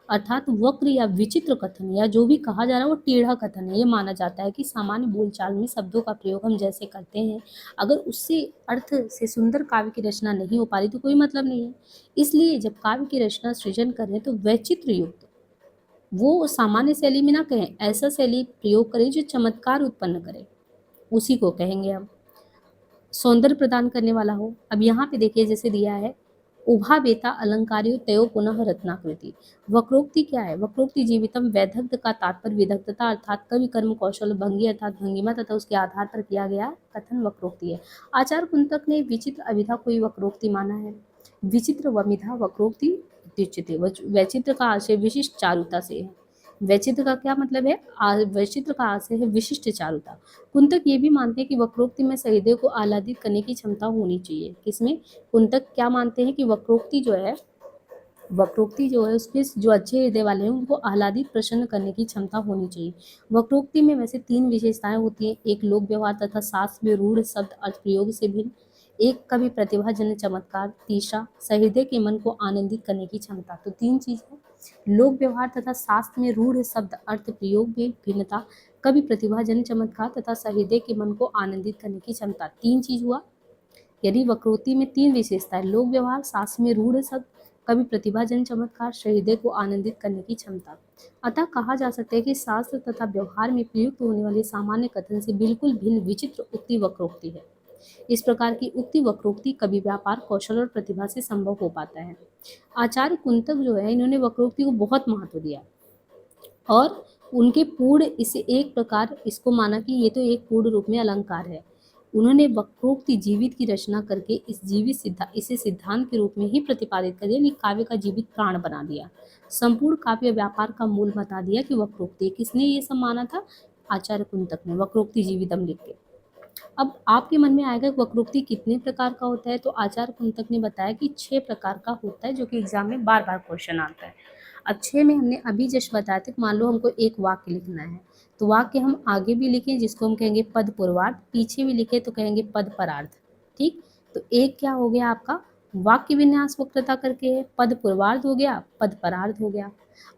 अर्थात वक्र या विचित्र कथन, या जो भी कहा जा रहा है वो टेढ़ा कथन है। ये माना जाता है कि सामान्य बोलचाल में शब्दों का प्रयोग हम जैसे करते हैं, अगर उससे अर्थ से सुंदर काव्य की रचना नहीं हो पा रही तो कोई मतलब नहीं है। इसलिए जब काव्य की रचना सृजन करें तो वैचित्र युक्त, वो सामान्य शैली में ना कहें, ऐसा शैली प्रयोग करें जो चमत्कार उत्पन्न करे, उसी को कहेंगे हम, सौंदर्य प्रदान करने वाला हो। अब यहाँ पे देखिए जैसे दिया है, उभा बेता अलंकारियो तयो पुनः रत्नाकृति। वक्रोक्ति क्या है, वक्रोक्ति जीवितम, वैदग्ध का तात्पर्य विदग्धता अर्थात कवि कर्म कौशल, भंगी अर्थात भंगिमा तथा उसके आधार पर किया गया कथन वक्रोक्ति है। आचार्य कुंतक ने विचित्र अभिधा को ही वक्रोक्ति माना है। विचित्र वमिधा वक्रोक्ति उच्यते। वैचित्र का आशय विशिष्ट चारुता से है। वैचित्र का क्या मतलब है? वैचित्र का आशय है विशिष्ट चारुता। कुंतक ये भी मानते हैं कि वक्रोक्ति में सहृदय को आह्लादित करने की क्षमता होनी चाहिए। किसमें? कुंतक क्या मानते हैं कि वक्रोक्ति जो है उसमें जो अच्छे हृदय वाले हैं उनको आह्लादित प्रसन्न करने की क्षमता होनी चाहिए। वक्रोक्ति में वैसे 3 विशेषताएं होती हैं। एक लोक व्यवहार तथा शास्त्र में रूढ़ शब्द अर्थ प्रयोग से भिन्न, एक कवि प्रतिभाजन्य चमत्कार, तीसरा सहृदय के मन को आनंदित करने की क्षमता। तो 3 चीज है, लोक व्यवहार तथा शास्त्र में रूढ़ शब्द अर्थ प्रयोग में भिन्नता, कवि प्रतिभाजन्य चमत्कार तथा सहृदय के मन को आनंदित करने की क्षमता। 3 चीज हुआ। यदि वक्रोक्ति में 3 विशेषताएं, लोक व्यवहार, शास्त्र में रूढ़ शब्द, कवि प्रतिभाजन चमत्कार, हृदय को आनंदित करने की क्षमता। अतः कहा जा सकता है कि शास्त्र तथा व्यवहार में प्रयुक्त होने वाले सामान्य कथन से बिल्कुल भिन्न विचित्र उक्ति वक्रोक्ति है। इस प्रकार की उक्ति वक्रोक्ति कवि व्यापार कौशल और प्रतिभा से संभव हो पाता है। आचार्य कुंतक जो है इन्होंने वक्रोक्ति को बहुत महत्व दिया और उनके पूर्ण इसे एक प्रकार इसको माना कि ये तो एक पूर्ण रूप में अलंकार है। उन्होंने वक्रोक्ति जीवित की रचना करके इसे सिद्धांत के रूप में ही प्रतिपादित कर दिया, काव्य का जीवित प्राण बना दिया। संपूर्ण काव्य व्यापार का मूल बता दिया कि वक्रोक्ति। किसने ये सब माना था? आचार्य कुंतक ने, वक्रोक्ति जीवितम लिख के। अब आपके मन में आएगा वक्रोक्ति कितने प्रकार का होता है? तो आचार्य कुंतक ने बताया कि 6 प्रकार का होता है, जो कि एग्जाम में बार बार क्वेश्चन आता है। अब 6 में हमने अभी जस्ट बताया था, मान लो हमको एक वाक्य लिखना है तो वाक्य हम आगे भी लिखें जिसको हम कहेंगे पद पूर्वार्ध, पीछे भी लिखे तो कहेंगे पद परार्ध। ठीक, तो एक क्या हो गया आपका वाक्य विन्यास वक्रता करके है, पद पूर्वार्ध हो गया, पद परार्ध हो गया।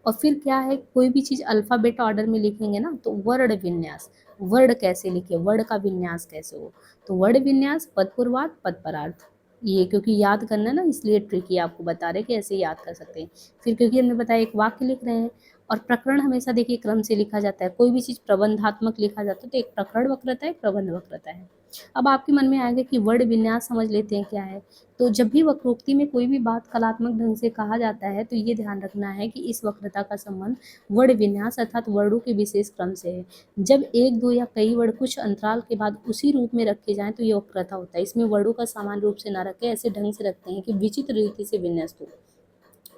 और फिर क्या है, कोई भी चीज अल्फाबेट ऑर्डर में लिखेंगे ना तो वर्ण विन्यास, वर्ड कैसे लिखे, वर्ड का विन्यास कैसे हो, तो वर्ड विन्यास, पद पूर्वार्ध, पद परार्ध। ये क्योंकि याद करना है ना इसलिए ट्रिकी आपको बता रहे कि ऐसे याद कर सकते हैं। फिर क्योंकि हमने बताया एक वाक्य लिख रहे हैं और प्रकरण हमेशा देखिए क्रम से लिखा जाता है, कोई भी चीज प्रबंधात्मक लिखा जाता है तो एक प्रकरण वक्रता है, एक प्रबंध वक्रता है। अब आपके मन में आएगा कि वर्ड विन्यास समझ लेते हैं क्या है। तो जब भी वक्रोक्ति में कोई भी बात कलात्मक ढंग से कहा जाता है तो ये ध्यान रखना है कि इस वक्रता का संबंध वर्ण विन्यास अर्थात वर्णों के विशेष क्रम से है। जब एक दो या कई वर्ण कुछ अंतराल के बाद उसी रूप में रखे जाएं तो ये वक्रता होता है। इसमें वर्णों का समान रूप से ना रखे, ऐसे ढंग से रखते हैं कि विचित्र रीति से विन्यस्त हो।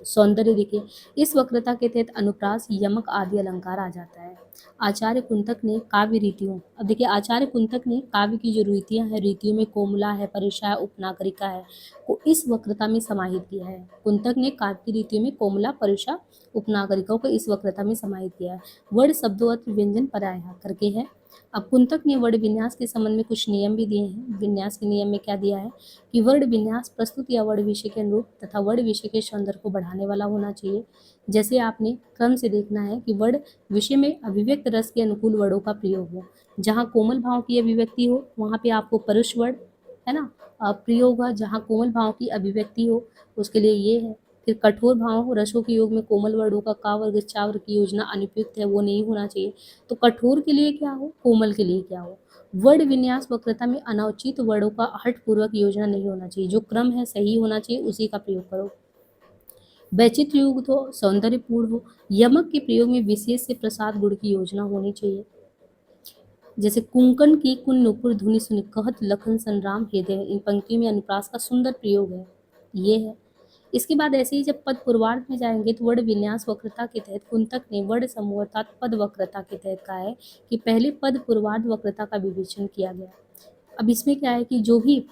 सौंदर्य देखिए, इस वक्रता के तहत अनुप्रास, यमक आदि अलंकार आ जाता है। आचार्य कुंतक ने काव्य रीतियों, अब देखिए आचार्य कुंतक ने काव्य की जो रीतियां हैं, रीतियों में कोमला है, परिशा है, उपनागरिका है, को इस वक्रता में समाहित किया है। कुंतक ने काव्य की रीतियों में कोमला, परिशा, उपनागरिकाओं को इस वक्रता में समाहित किया है। वर्ण शब्दों अर्थ व्यंजन पराय करके है। अब कुंतक ने वर्ण विन्यास के संबंध में कुछ नियम भी दिए हैं। विन्यास के नियम में क्या दिया है कि वर्ण विन्यास प्रस्तुत या वर्ण विषय के अनुरूप तथा वर्ण विषय के सौंदर्य को बढ़ाने वाला होना चाहिए। जैसे आपने क्रम से देखना है कि वर्ण विषय में अभिव्यक्त रस के अनुकूल वर्णों का प्रयोग हो। जहाँ कोमल भाव की अभिव्यक्ति हो वहाँ पे आपको परुष वर्ण है ना प्रयोग होगा। जहाँ कोमल भाव की अभिव्यक्ति हो उसके लिए ये है। फिर कठोर भाव हो, रसों के योग में कोमल वर्णों का का वर्ग चा वर्ग की योजना अनुपयुक्त है, वो नहीं होना चाहिए। तो कठोर के लिए क्या हो, कोमल के लिए क्या हो। वर्ण विन्यास वक्रता में अनाउचित वर्णों का हठपूर्वक योजना नहीं होना चाहिए, जो क्रम है सही होना चाहिए, उसी का प्रयोग करो। वैचित्र युक्त हो, सौंदर्यपूर्ण हो। यमक के प्रयोग में विशेष से प्रसाद गुण की योजना होनी चाहिए। जैसे कुंकन की कुन नुपुर धुनि सुनि कहत लखन संग्राम हृदय, इन पंक्तियों में अनुप्रास का सुंदर प्रयोग है, ये है। इसके बाद ऐसे ही जब पद पूर्वार्ध में जाएंगे तो वर्ण विन्यास वक्रता के तहत कुंतक ने वर्ण समूह अर्थात पद वक्रता के तहत कहा है कि पहले पद पूर्वार्ध वक्रता का विवेचन किया गया। अब इसमें क्या है कि जो भी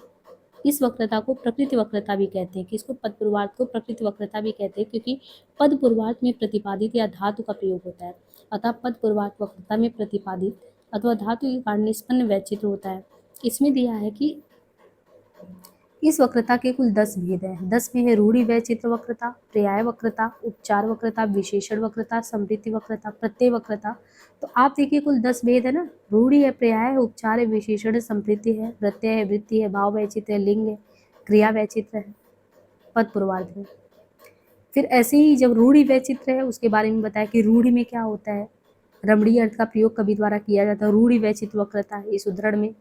इस वक्रता को प्रकृति वक्रता भी कहते हैं, कि इसको पद पूर्वार्ध को प्रकृति वक्रता भी कहते हैं, क्योंकि पद पूर्वार्ध में प्रतिपादित या धातु का प्रयोग होता है। अतः पद पूर्वार्ध वक्रता में प्रतिपादित अथवा धातु के कारण निष्पन्न वैचित्र होता है। इसमें दिया है कि इस वक्रता के कुल 10 भेद हैं। 10 में है रूढ़ि वैचित्र वक्रता, पर्याय वक्रता, उपचार वक्रता, विशेषण वक्रता, समृद्धि वक्रता, प्रत्यय वक्रता। तो आप देखिए कुल 10 भेद है ना, रूढ़ि है, पर्याय है, उपचार है, विशेषण है, समृद्धि है, प्रत्यय है, वृत्ति है, भाव वैचित्र है, लिंग है, क्रिया वैचित्र है पद पूर्वार्ध में। फिर ऐसे ही जब रूढ़ि वैचित्र है उसके बारे में बताया कि रूढ़ि में क्या होता है, रमणीय अर्थ का प्रयोग कवि द्वारा किया जाता है, रूढ़ि वैचित्र वक्रता है इस उद्धरण में।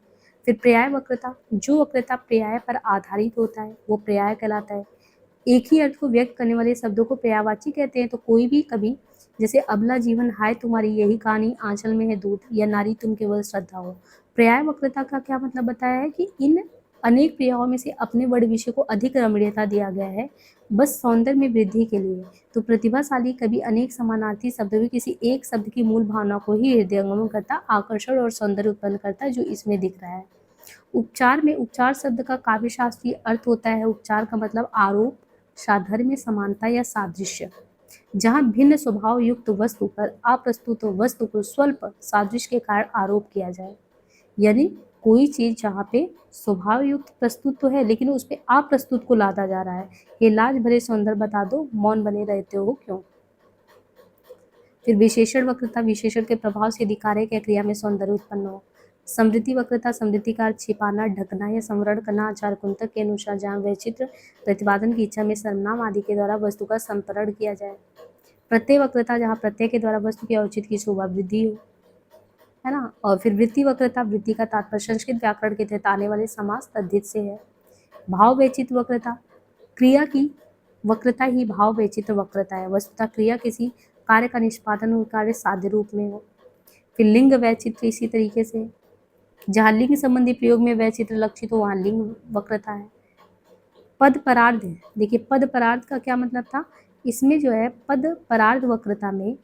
फिर पर्याय वक्रता, जो वक्रता पर्याय पर आधारित होता है वो पर्याय कहलाता है। एक ही अर्थ को व्यक्त करने वाले शब्दों को पर्यायवाची कहते हैं। तो कोई भी कवि जैसे अबला जीवन हाय तुम्हारी यही कहानी, आंचल में है दूध, या नारी तुम केवल श्रद्धा हो, पर्याय वक्रता का क्या मतलब बताया है कि इन अनेक क्रियाओं में से अपने वर्ड विषय को अधिक रमणीयता दिया गया है, बस सौंदर्य में वृद्धि के लिए। तो प्रतिभाशाली कवि अनेक समानार्थी शब्दों में किसी एक शब्द की मूल भावना को ही हृदयंगम करता, आकर्षण और सौंदर्य उत्पन्न करता है, जो इसमें दिख रहा है। उपचार में उपचार शब्द का काव्यशास्त्रीय अर्थ होता है। उपचार का मतलब आरोप, साधर्म्य में समानता या सादृश्य। जहाँ भिन्न स्वभाव युक्त वस्तु पर अप्रस्तुत वस्तु को स्वल्प सादृश्य के कारण आरोप किया जाए, यानी कोई चीज जहाँ पे स्वभाव युक्त प्रस्तुत तो है लेकिन उस पे अप्रस्तुत को लादा जा रहा है। ये लाज भरे सौंदर्य बता दो, मौन बने रहते हो क्यों। फिर विशेषण वक्रता, विशेषण के प्रभाव से यदि कार्य या क्रिया में सौंदर्य उत्पन्न हो। समृद्धि वक्रता, समृद्धि का अर्थ छिपाना, ढकना या संवरण करना। आचार कुंतक के अनुसार जहाँ वैचित्र प्रतिपादन की इच्छा में सर्वनाम आदि के द्वारा वस्तु का संपरण किया जाए। प्रत्यय वक्रता, जहाँ प्रत्यय के द्वारा वस्तु के औचित्य की शोभा वृद्धि हो, है ना। और फिर वृत्ति वक्रता, वृत्ति का तात्पर्य संस्कृत व्याकरण के तहत आने वाले समास तद्धित से है। भाव वैचित्र वक्रता, क्रिया की वक्रता ही भाव वैचित्र वक्रता है। वस्तुतः क्रिया किसी कार्य का निष्पादन और कार्य साध्य रूप में हो। फिर लिंग वैचित्र इसी तरीके से, जहाँ लिंग संबंधी प्रयोग में वैचित्र लक्षित हो वहाँ लिंग वक्रता है। पद परार्ध, देखिए पद परार्ध का क्या मतलब था, इसमें जो है पद परार्ध वक्रता में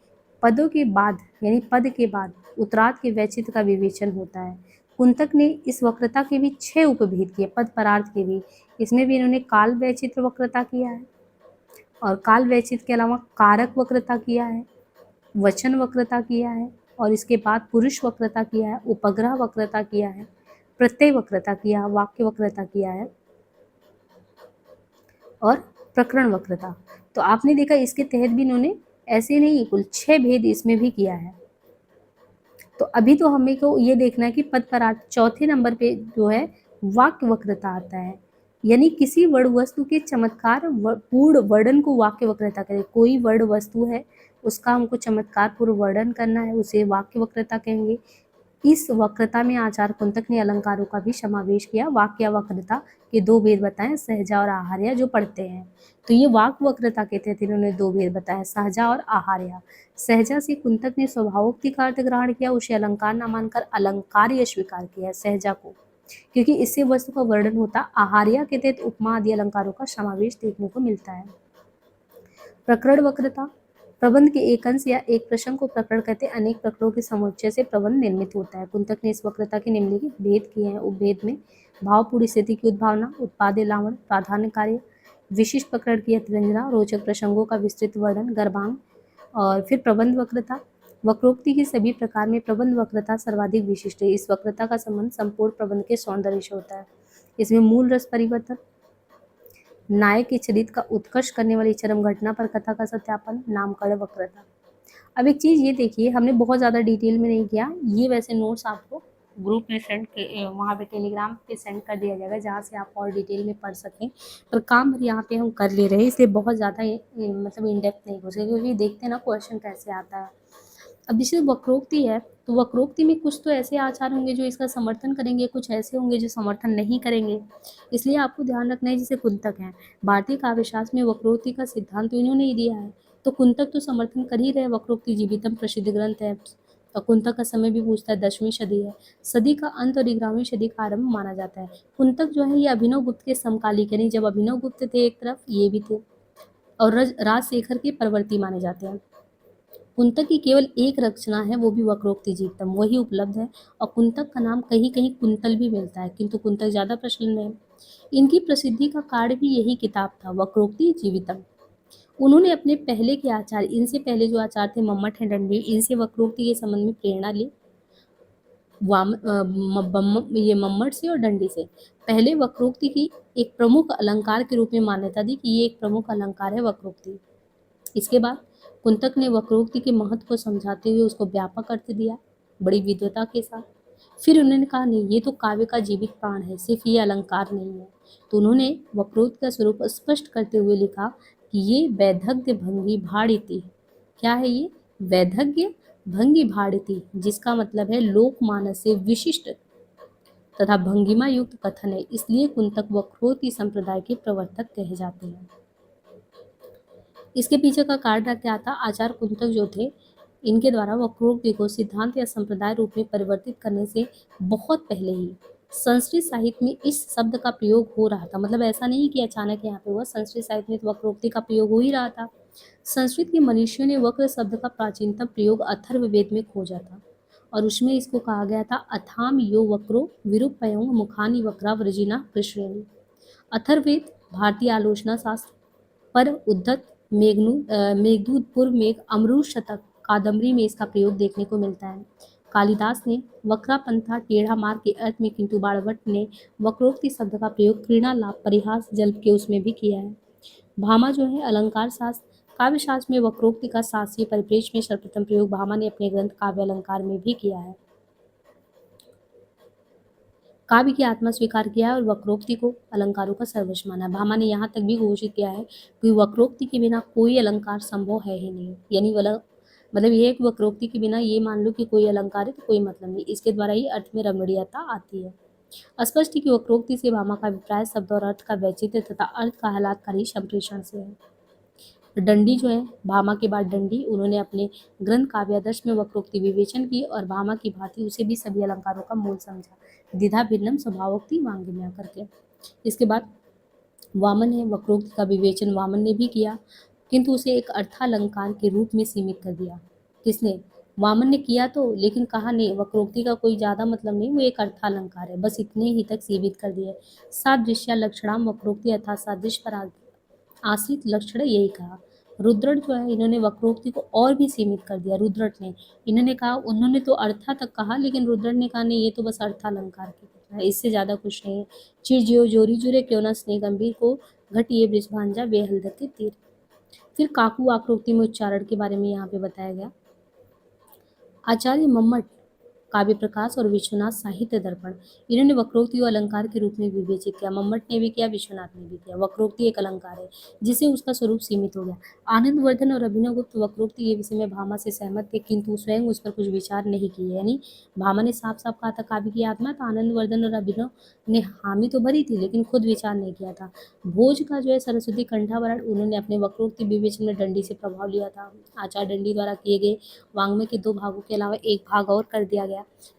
पदों के बाद यानी पद के बाद उत्तरार्ध के वैचित्र का विवेचन होता है। कुंतक ने इस वक्रता के भी 6 उपभेद किए, पद परार्ध के भी। इसमें भी इन्होंने काल वैचित्र वक्रता किया है, और काल वैचित्र के अलावा कारक वक्रता किया है, वचन वक्रता किया है, और इसके बाद पुरुष वक्रता किया है, उपग्रह वक्रता किया है, प्रत्यय वक्रता किया है, वाक्य वक्रता किया है, और प्रकरण वक्रता। तो आपने देखा इसके तहत भी इन्होंने ऐसे नहीं कुल 6 भेद इसमें भी किया है। तो अभी तो हमें को ये देखना है कि पद परार्थ चौथे नंबर पे जो है वाक्य वक्रता आता है, यानी किसी वर्ण वस्तु के चमत्कार पूर्ण वर्णन को वाक्य वक्रता करें। कोई वर्ण वस्तु है उसका हमको चमत्कार पूर्ण वर्णन करना है, उसे वाक्य वक्रता कहेंगे। इस वक्रता में आचार्य कुंतक ने अलंकारों का भी समावेश किया। वाक्य वक्रता के 2 भेद बताए, सहजा और आहार्य, जो पढ़ते हैं। तो ये वाक्य वक्रता के तहत इन्होंने 2 भेद बताए, सहजा और आहार्य। सहजा से कुंतक ने स्वभावोक्ति का अर्थ ग्रहण किया, उसे अलंकार न मानकर अलंकार्य स्वीकार किया सहजा को, क्योंकि इससे वस्तु का वर्णन होता। आहार्य के तहत उपमा आदि अलंकारों का समावेश देखने को मिलता है। प्रकरण वक्रता, प्रबंध के एक अंश या एक प्रसंग को प्रकरण कहते हैं। अनेक प्रकरणों के समुच्चय से प्रबंध निर्मित होता है। कुंतक ने इस वक्रता के निम्नलिखित भेद किए हैं। उपभेद में भावपूर्ण स्थिति की उद्भावना, उत्पाद्य लावण, प्राधान्य कार्य, विशिष्ट प्रकरण की अतिरंजना, रोचक प्रसंगों का विस्तृत वर्णन, गर्भांग। और फिर प्रबंध वक्रता, वक्रोक्ति के सभी प्रकार में प्रबंध वक्रता सर्वाधिक विशिष्ट है। इस वक्रता का संबंध संपूर्ण प्रबंध के सौंदर्य से होता है। इसमें मूल रस परिवर्तन, नायक के चरित्र का उत्कर्ष करने वाली चरम घटना पर कथा का सत्यापन, नामकरण वक्रता। अब एक चीज़ ये देखिए, हमने बहुत ज़्यादा डिटेल में नहीं किया, ये वैसे नोट्स आपको ग्रुप में सेंड वहाँ पे टेलीग्राम पे सेंड कर दिया जाएगा, जहाँ से आप और डिटेल में पढ़ सकें। पर काम यहाँ पे हम कर ले रहे हैं, इसलिए बहुत ज़्यादा मतलब इन डेप्थ नहीं हो सके, क्योंकि देखते हैं ना क्वेश्चन कैसे आता है। अब जैसे वक्रोक्ति है, तो वक्रोक्ति में कुछ तो ऐसे आचार होंगे जो इसका समर्थन करेंगे, कुछ ऐसे होंगे जो समर्थन नहीं करेंगे। इसलिए आपको ध्यान रखना है, जैसे कुंतक है, भारतीय काव्यशास्त्र में वक्रोक्ति का सिद्धांत तो इन्होंने ही दिया है, तो कुंतक तो समर्थन कर ही रहे। वक्रोक्ति जीवितम प्रसिद्ध ग्रंथ है, और कुंतक का समय भी पूछता है 10वीं सदी है। सदी का अंत और 11वीं सदी का आरंभ माना जाता है। कुंतक जो है ये अभिनव गुप्त के समकालिक, यानी जब अभिनव गुप्त थे एक तरफ, ये भी थे, और राजशेखर के परवर्ती माने जाते हैं। कुंतक की केवल एक रचना है, वो भी वक्रोक्ति जीवितम, वही उपलब्ध है। और कुंतक का नाम कहीं कहीं कुंतल भी मिलता है, किंतु कुंतक ज़्यादा प्रचलन में है। इनकी प्रसिद्धि का कारण भी यही किताब था, वक्रोक्ति जीवितम। उन्होंने अपने पहले के आचार्य, इनसे पहले जो आचार्य थे मम्मट हैं दंडी, इनसे वक्रोक्ति के संबंध में प्रेरणा ली। ये मम्मट से और दंडी से। पहले वक्रोक्ति की एक प्रमुख अलंकार के रूप में मान्यता दी कि ये एक प्रमुख अलंकार है वक्रोक्ति। इसके बाद कुंतक ने वक्रोक्ति के महत्व को समझाते हुए उसको व्यापक अर्थ दिया, बड़ी विद्वता के साथ। फिर उन्होंने कहा नहीं, ये तो काव्य का जीवित प्राण है, सिर्फ ये अलंकार नहीं है। तो उन्होंने वक्रोक्ति का स्वरूप स्पष्ट करते हुए लिखा कि ये वैधग्य भंगी भाड़िति। क्या है ये? वैधग्य भंगी भाड़िति, जिसका मतलब है लोकमानस से विशिष्ट तथा भंगिमा युक्त कथन है। इसलिए कुंतक वक्रोक्ति संप्रदाय के प्रवर्तक कहे जाते हैं। इसके पीछे का कारण क्या था? आचार्य कुंतक जो थे, इनके द्वारा वक्रोक्ति को सिद्धांत या संप्रदाय रूप में परिवर्तित करने से बहुत पहले ही संस्कृत साहित्य में इस शब्द का प्रयोग हो रहा था, मतलब ऐसा नहीं कि अचानक यहाँ पे हुआ, संस्कृत साहित्य में तो वक्रोक्ति का प्रयोग हो ही रहा था। संस्कृत के मनुष्यों ने वक्र शब्द का प्राचीनतम प्रयोग अथर्ववेद में खोजा था और उसमें इसको कहा गया था अथाम यो वक्रो विरूपयोंग मुखानि वक्रा वृजिना कृष्णेनि। अथर्ववेद भारतीय आलोचना शास्त्र पर उद्धत मेघदूत पूर्व मेघ अमरूद शतक कादम्बरी में इसका प्रयोग देखने को मिलता है। कालिदास ने वक्रापंथा टेढ़ा मार्ग के अर्थ में, किंतु बाणभट्ट ने वक्रोक्ति शब्द का प्रयोग क्रीड़ा लाभ परिहास जल्प के उसमें भी किया है। भामा जो है अलंकार शास्त्र काव्य शास्त्र में वक्रोक्ति का शास्त्रीय परिप्रेक्ष्य में सर्वप्रथम प्रयोग भामा ने अपने ग्रंथ काव्य अलंकार में भी किया है। काव्य की आत्मा स्वीकार किया है और वक्रोक्ति को अलंकारों का सर्वस्व माना है। भामा ने यहाँ तक भी घोषित किया है कि वक्रोक्ति के बिना कोई अलंकार संभव है ही नहीं, यानी मतलब ये है कि वक्रोक्ति के बिना ये मान लो कि कोई अलंकार है तो कोई मतलब नहीं, इसके द्वारा ही अर्थ में रमणीयता आती है। स्पष्ट है कि वक्रोक्ति से भामा का अभिप्राय शब्द और अर्थ का वैचित्र्य तथा अर्थ का आह्लादकारी संप्रेषण से है। दंडी जो है भामा के बाद दंडी, उन्होंने अपने ग्रंथ काव्यादर्श में वक्रोक्ति विवेचन की और भामा की भांति उसे भी सभी अलंकारों का मूल समझा, द्विधा भिन्नम स्वभावोक्ति वांगिम्या करके। इसके बाद वामन है, वक्रोक्ति का विवेचन वामन ने भी किया, किंतु उसे एक अर्थालंकार के रूप में सीमित कर दिया। किसने? वामन ने किया तो, लेकिन कहा नहीं वक्रोक्ति का कोई ज्यादा मतलब नहीं, वो एक अर्थालंकार है, बस इतने ही तक सीमित कर दिया। सादृश्य लक्षणाम वक्रोक्ति अर्थात सादृश्य पर आश्रित लक्षण यही कहा। रुद्रट जो है इन्होंने वक्रोक्ति को और भी सीमित कर दिया। रुद्रट ने, इन्होंने कहा, उन्होंने तो अर्था तक कहा, लेकिन रुद्रट ने कहा नहीं ये तो बस अर्थालंकार की कथा है, इससे ज्यादा कुछ नहीं है। चिर जियो जोरी जुरे क्यों न स्नेह गंभीर को घटिए वृषभांजा वे हलदर के तीर। फिर काकू आकृति में उच्चारण के बारे में यहाँ पे बताया गया। आचार्य मम्मट काव्य प्रकाश और विश्वनाथ साहित्य दर्पण, इन्होंने वक्रोक्ति को अलंकार के रूप में विवेचित किया। मम्मट ने भी किया, विश्वनाथ ने भी किया। वक्रोक्ति एक अलंकार है जिसे उसका स्वरूप सीमित हो गया। आनंद वर्धन और अभिनव गुप्त वक्रोक्ति के विषय में भामा से सहमत थे, किंतु स्वयं उस पर कुछ विचार नहीं किए। यानी भामा ने साफ साफ कहा था काव्य की आत्मा, तो आनंद वर्धन और अभिनव ने हामी तो भरी थी लेकिन खुद विचार नहीं किया था। भोज का जो है सरस्वती कंठावरण, उन्होंने अपने वक्रोक्ति विवेचन में दंडी से प्रभाव लिया था। आचार्य दंडी द्वारा किए गए वाङ्मय के 2 भागों के अलावा एक भाग और कर दिया गया,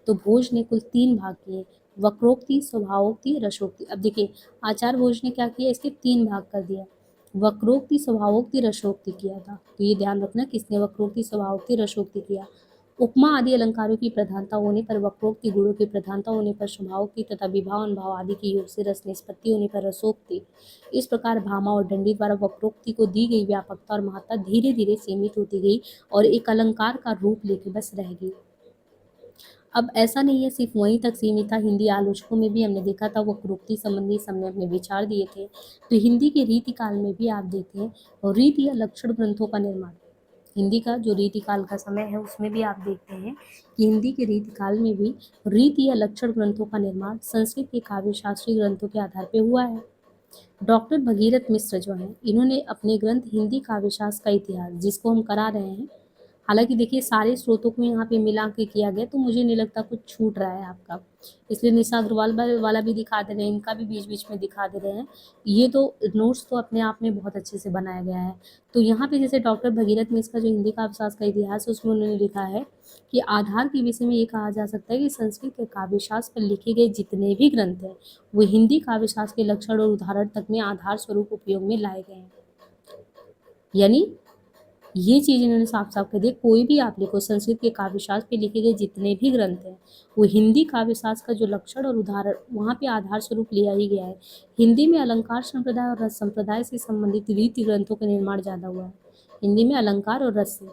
तो भोज ने कुल 3 भाग किए, वक्रोक्ति, स्वभावोक्ति, रसोक्ति। अब देखिए आचार्य भोज ने क्या किया, इसके 3 भाग कर दिया। वक्रोक्ति, स्वभावोक्ति, रसोक्ति किया था, तो ये ध्यान रखना किसने वक्रोक्ति, स्वभावोक्ति, रसोक्ति किया। उपमा आदि अलंकारों की प्रधानता होने पर वक्रोक्ति, गुणों की प्रधानता होने पर स्वभावोक्ति तथा विभाव अनुभाव आदि के योग से रस निष्पत्ति होने पर रसोक्ति। इस प्रकार भामा और दंडी द्वारा वक्रोक्ति को दी गई व्यापकता और महत्ता धीरे धीरे सीमित होती गई और एक अलंकार का रूप लेके बस रह गई। अब ऐसा नहीं है सिर्फ वहीं तक सीमित था, हिंदी आलोचकों में भी हमने देखा था वक्रोक्ति संबंधी सबने अपने विचार दिए थे। तो हिंदी के रीति काल में भी आप देखते हैं और रीति या लक्षण ग्रंथों का निर्माण, हिंदी का जो रीति काल का समय है उसमें भी आप देखते हैं कि हिंदी के रीति काल में भी रीति या लक्षण ग्रंथों का निर्माण संस्कृत के काव्य शास्त्रीय ग्रंथों के आधार पर हुआ है। डॉक्टर भगीरथ मिश्र जो हैं, इन्होंने अपने ग्रंथ हिंदी काव्य शास्त्र का इतिहास, जिसको हम करा रहे हैं, हालांकि देखिए सारे स्रोतों को यहाँ पे मिला के किया गया, तो मुझे नहीं लगता कुछ छूट रहा है आपका, इसलिए निशा अग्रवाल वाला भी दिखा दे रहे हैं, इनका भी बीच बीच में दिखा दे रहे हैं। ये तो नोट्स तो अपने आप में बहुत अच्छे से बनाया गया है। तो यहाँ पे जैसे डॉक्टर भगीरथ मिश्र का जो हिंदी काव्यशास्त्र का इतिहास है उसमें उन्होंने लिखा है कि आधार के विषय में ये कहा जा सकता है कि संस्कृत के काव्यशास्त्र पर लिखे गए जितने भी ग्रंथ हैं वो हिंदी काव्यशास्त्र के लक्षण और उदाहरण तक में आधार स्वरूप उपयोग में लाए गए हैं। यानी ये चीज़ इन्होंने साफ साफ कह दी, कोई भी आप लिखो संस्कृत के काव्यशास्त्र पे लिखे गए जितने भी ग्रंथ हैं वो हिंदी काव्यशास्त्र का जो लक्षण और उदाहरण वहाँ पे आधार स्वरूप लिया ही गया है। हिंदी में अलंकार संप्रदाय और रस संप्रदाय से संबंधित रीति ग्रंथों का निर्माण ज़्यादा हुआ है। हिंदी में अलंकार और रस से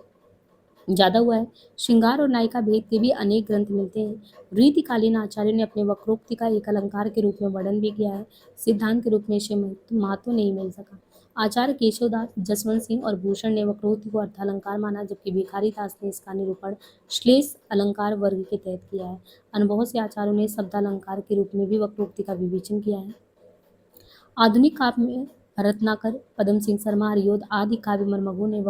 ज़्यादा हुआ है। श्रृंगार और नायिका भेद के भी अनेक ग्रंथ मिलते हैं। रीतिकालीन आचार्य ने अपने वक्रोक्ति का एक अलंकार के रूप में वर्णन भी किया है, सिद्धांत के रूप में इसे महत्व नहीं मिल सका। आचार्य केशवदास, जसवंत सिंह और भूषण ने वक्रोक्ति को अर्थालंकार माना, जबकि भिखारी दास ने इसका निरूपण श्लेष अलंकार वर्ग के तहत किया है। अनुभव से आचार्यों ने शब्दालंकार के रूप में भी वक्रोक्ति का विवेचन किया है। आधुनिक काव्य में रत्नाकर, पदम सिंह शर्मा, हरिओद आदि काव्य मर्मज्ञों ने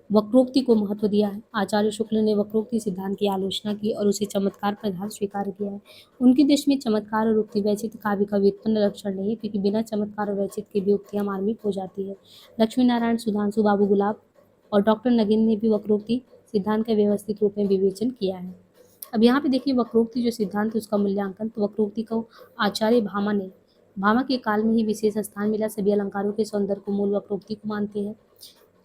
वक्रोक्ति को महत्व दिया है। आचार्य शुक्ल ने वक्रोक्ति सिद्धांत की आलोचना की और उसे चमत्कार पर आधार स्वीकार किया है। उनके देश में चमत्कार और उक्ति वैचित्र काव्य का व्युत्पन्न लक्षण नहीं है, क्योंकि बिना चमत्कार और वैचित्र के भी उक्तियां मार्मिक हो जाती है। लक्ष्मी नारायण, सुधांशु बाबू गुलाब और डॉक्टर नगेंद्र ने भी वक्रोक्ति सिद्धांत का व्यवस्थित रूप में विवेचन किया है। अब यहाँ पे देखिए वक्रोक्ति जो सिद्धांत है उसका मूल्यांकन, तो वक्रोक्ति को आचार्य भामा के काल में ही विशेष स्थान मिला। सभी अलंकारों के सौंदर्य को मूल वक्रोक्ति को मानते हैं।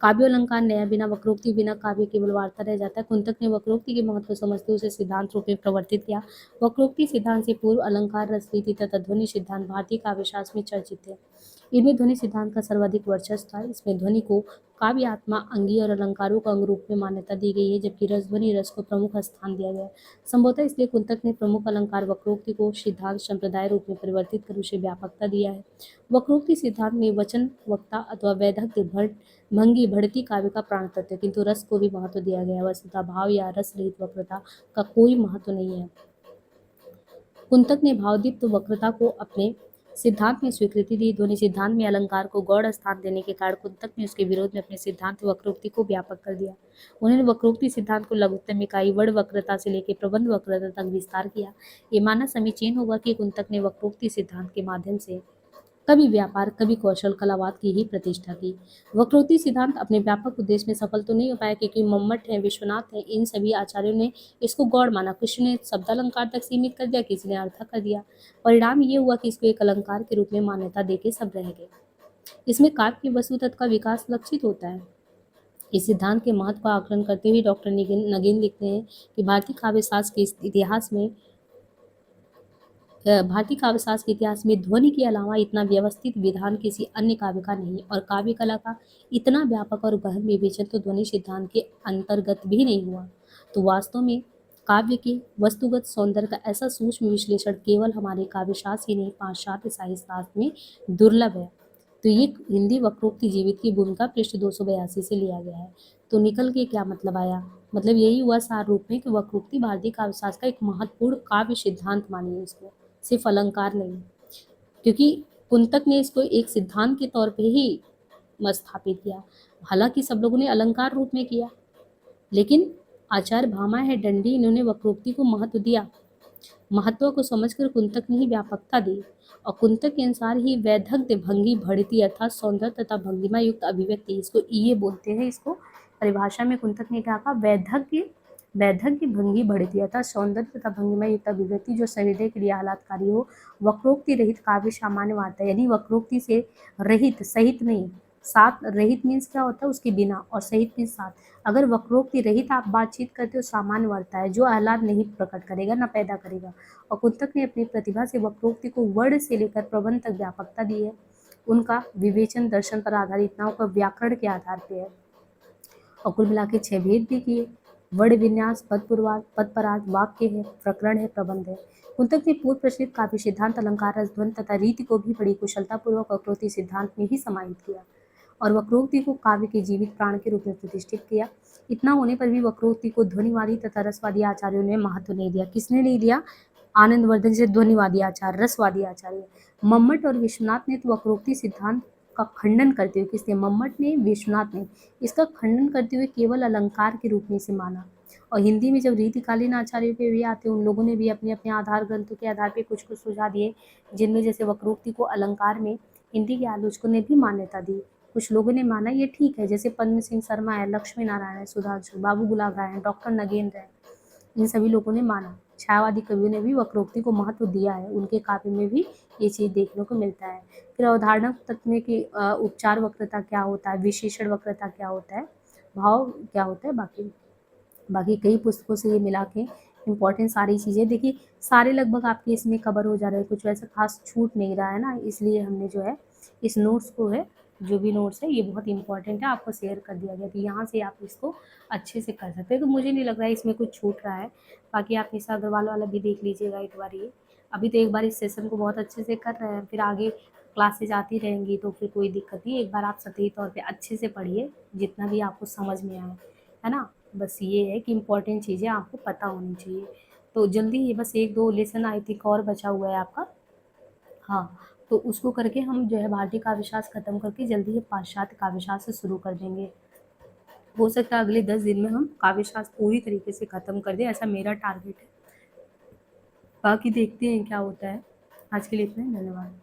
काव्य अलंकार नया, बिना वक्रोक्ति बिना काव्य केवल वार्ता रह जाता है। कुंतक ने वक्रोक्ति के महत्व को समझते उसे सिद्धांत रूप में प्रवर्तित किया। वक्रोक्ति सिद्धांत से पूर्व अलंकार, रस, रीति तथा ध्वनि सिद्धांत भारतीय काव्यशास्त्र में चर्चित थे। इनमें ध्वनि सिद्धांत का सर्वाधिक वर्चस्व था। इसमें ध्वनि को काव्य आत्मा, अंगी और अलंकारों का अंग रूप में मान्यता दी गई है, जबकि रस, ध्वनि, रस को प्रमुख स्थान दिया गया है। संभवतः इसलिए कुंतक ने प्रमुख अलंकार वक्रोक्ति को सिद्धांत संप्रदाय रूप में परिवर्तित कर उसे व्यापकता दिया है। वक्रोक्ति सिद्धांत में वचन, वक्ता अथवा वैधक्य, भंगी, बढ़ती काव्य का प्राण तत्व है, किंतु रस को भी महत्व दिया गया है। वस्तुतः भाव या रस रहित वक्रता का कोई महत्व नहीं है। कुंतक ने भावदीप्त वक्रता को अपने सिद्धांत में स्वीकृति दी। ध्वनि सिद्धांत में अलंकार को गौड़ स्थान देने के कारण कुंतक ने उसके विरोध में अपने सिद्धांत वक्रोक्ति को व्यापक कर दिया। उन्होंने वक्रोक्ति सिद्धांत को लघुत्तम इकाई वर्ण वक्रता से लेकर प्रबंध वक्रता तक विस्तार किया। ये मानना समीचीन होगा कि कुंतक ने वक्रोक्ति सिद्धांत के माध्यम से कभी व्यापार, कभी कौशल, कलावाद की ही प्रतिष्ठा की। वक्रोक्ति सिद्धांत अपने व्यापक उद्देश्य में सफल तो नहीं हो पाया, क्योंकि मम्मट है, विश्वनाथ है, इन सभी आचार्यों ने इसको गौड़ माना। किसी ने शब्दालंकार तक सीमित कर दिया, किसी ने अर्थ कर दिया। परिणाम ये हुआ कि इसको एक अलंकार के रूप में मान्यता देके सब रह गए। इसमें काव्य की वस्तु तत्व का विकास लक्षित होता है। इस सिद्धांत के महत्व का आकलन करते हुए डॉक्टर नगीन लिखते हैं कि भारतीय काव्यशास्त्र के इतिहास में ध्वनि के अलावा इतना व्यवस्थित विधान किसी अन्य काव्य का नहीं, और काव्य कला का इतना व्यापक और गहन विवेचन तो ध्वनि सिद्धांत के अंतर्गत भी नहीं हुआ। तो वास्तव में काव्य के वस्तुगत सौंदर्य का ऐसा सूक्ष्म विश्लेषण केवल हमारे काव्यशास्त्र ही नहीं, पाश्चात्य साहित्य शास्त्र में दुर्लभ है। तो ये हिंदी वक्रोक्ति जीवित की भूमिका पृष्ठ 282 से लिया गया है। तो निकल के क्या मतलब आया? मतलब यही हुआ सार रूप में कि वक्रोक्ति भारतीय काव्यशास्त्र का एक महत्वपूर्ण काव्य सिद्धांत मानिए इसको, सिर्फ अलंकार नहीं, क्योंकि कुंतक ने इसको एक सिद्धांत के तौर पे ही स्थापित किया। हालांकि सब लोगों ने अलंकार रूप में किया, लेकिन आचार्य भामा है दंडी, इन्होंने वक्रोक्ति को महत्व दिया। महत्व को समझकर कुंतक ने ही व्यापकता दी, और कुंतक के अनुसार ही वैधग्य, भंगी, बढ़ती अर्थात सौंदर्य तथा भंगिमा युक्त अभिव्यक्ति, इसको ये बोलते हैं। इसको परिभाषा में कुंतक ने क्या कहा? वैधग्य, भंगी, बढ़ती अर्थात सौंदर्य तथा भंगिमा युक्त अभिव्यक्ति जो सहृदय के लिए आह्लादकारी हो। वक्रोक्ति रहित काव्य सामान्य वार्ता, यानी वक्रोक्ति से रहित, सहित नहीं, साथ, रहित मीन्स क्या होता है? उसके बिना, और सहित मीन्स साथ। अगर वक्रोक्ति रहित आप बातचीत करते हो, सामान्य वार्ता है जो आह्लाद नहीं प्रकट करेगा, ना पैदा करेगा। और कुंतक ने अपनी प्रतिभा से वक्रोक्ति को वर्ण से लेकर प्रबंध तक व्यापकता दी है। उनका विवेचन दर्शन पर आधारित ना होकर व्याकरण के आधार पर है। और कुल मिला के 6 भेद भी किए: वर्ण विन्यास, पदपूर्वार्ध, पदपरार्ध, वाक्य है, प्रकरण है, प्रबंध है। कुंतक ने पूर्व प्रचलित काव्य सिद्धांत अलंकार, रस, ध्वनि तथा रीति को भी बड़ी कुशलतापूर्वक वक्रोक्ति सिद्धांत में ही समाहित किया और वक्रोक्ति को काव्य के जीवित प्राण के रूप में प्रतिष्ठित किया। इतना होने पर भी वक्रोक्ति को ध्वनिवादी तथा रसवादी आचार्यों ने महत्व नहीं दिया। किसने नहीं दिया? आनंदवर्धन से ध्वनिवादी आचार्य, रसवादी आचार्य। मम्मट और विश्वनाथ ने तो वक्रोक्ति सिद्धांत का खंडन करते हुए, किसने? मम्मट ने, विश्वनाथ ने इसका खंडन करते हुए केवल अलंकार के रूप में इसे माना। और हिंदी में जब रीतिकालीन आचार्यों के भी आते, उन लोगों ने भी अपने अपने आधार ग्रंथों के आधार पर कुछ कुछ सुझाव दिए, जिनमें जैसे वक्रोक्ति को अलंकार में हिंदी के आलोचकों ने भी मान्यता दी। कुछ लोगों ने माना ये ठीक है, जैसे पद्म सिंह शर्मा है, लक्ष्मी नारायण है, सुधांशु, बाबू गुलाब राय है, डॉक्टर नगेंद्र है, इन सभी लोगों ने माना। छायावादी कवियों ने भी वक्रोक्ति को महत्व दिया है, उनके काव्य में भी ये चीज़ देखने को मिलता है। फिर अवधारणा तत्व में कि उपचार वक्रता क्या होता है, विशेषण वक्रता क्या होता है, भाव क्या होता है, बाकी कई पुस्तकों से ये मिला के इम्पॉर्टेंट सारी चीज़ें देखिए, सारे लगभग आपके इसमें कवर हो जा रहे हैं, कुछ वैसा खास छूट नहीं रहा है ना, इसलिए हमने जो है इस नोट्स को है, जो भी नोट्स है ये बहुत इंपॉर्टेंट है, आपको शेयर कर दिया गया, तो यहाँ से आप इसको अच्छे से कर सकते हैं। तो मुझे नहीं लग रहा है इसमें कुछ छूट रहा है। बाकी आप निशा अग्रवाल वाला भी देख लीजिएगा एक बार। ये अभी तो एक बार इस सेशन को बहुत अच्छे से कर रहे हैं, फिर आगे क्लासेज आती रहेंगी तो फिर कोई दिक्कत नहीं। एक बार आप सतही तौर पे अच्छे से पढ़िए, जितना भी आपको समझ में आए, है ना। बस ये है कि इम्पॉर्टेंट चीज़ें आपको पता होनी चाहिए। तो जल्दी ये बस 1-2 लेसन आई थिंक और बचा हुआ है आपका, हाँ, तो उसको करके हम जो है भारतीय काव्यशास्त्र खत्म करके जल्दी ही पाश्चात्य काव्यशास्त्र शुरू कर देंगे। हो सकता है अगले 10 दिन में हम काव्यशास्त्र पूरी तरीके से खत्म कर दें, ऐसा मेरा टारगेट है। बाकी देखते हैं क्या होता है। आज के लिए इतना ही, धन्यवाद।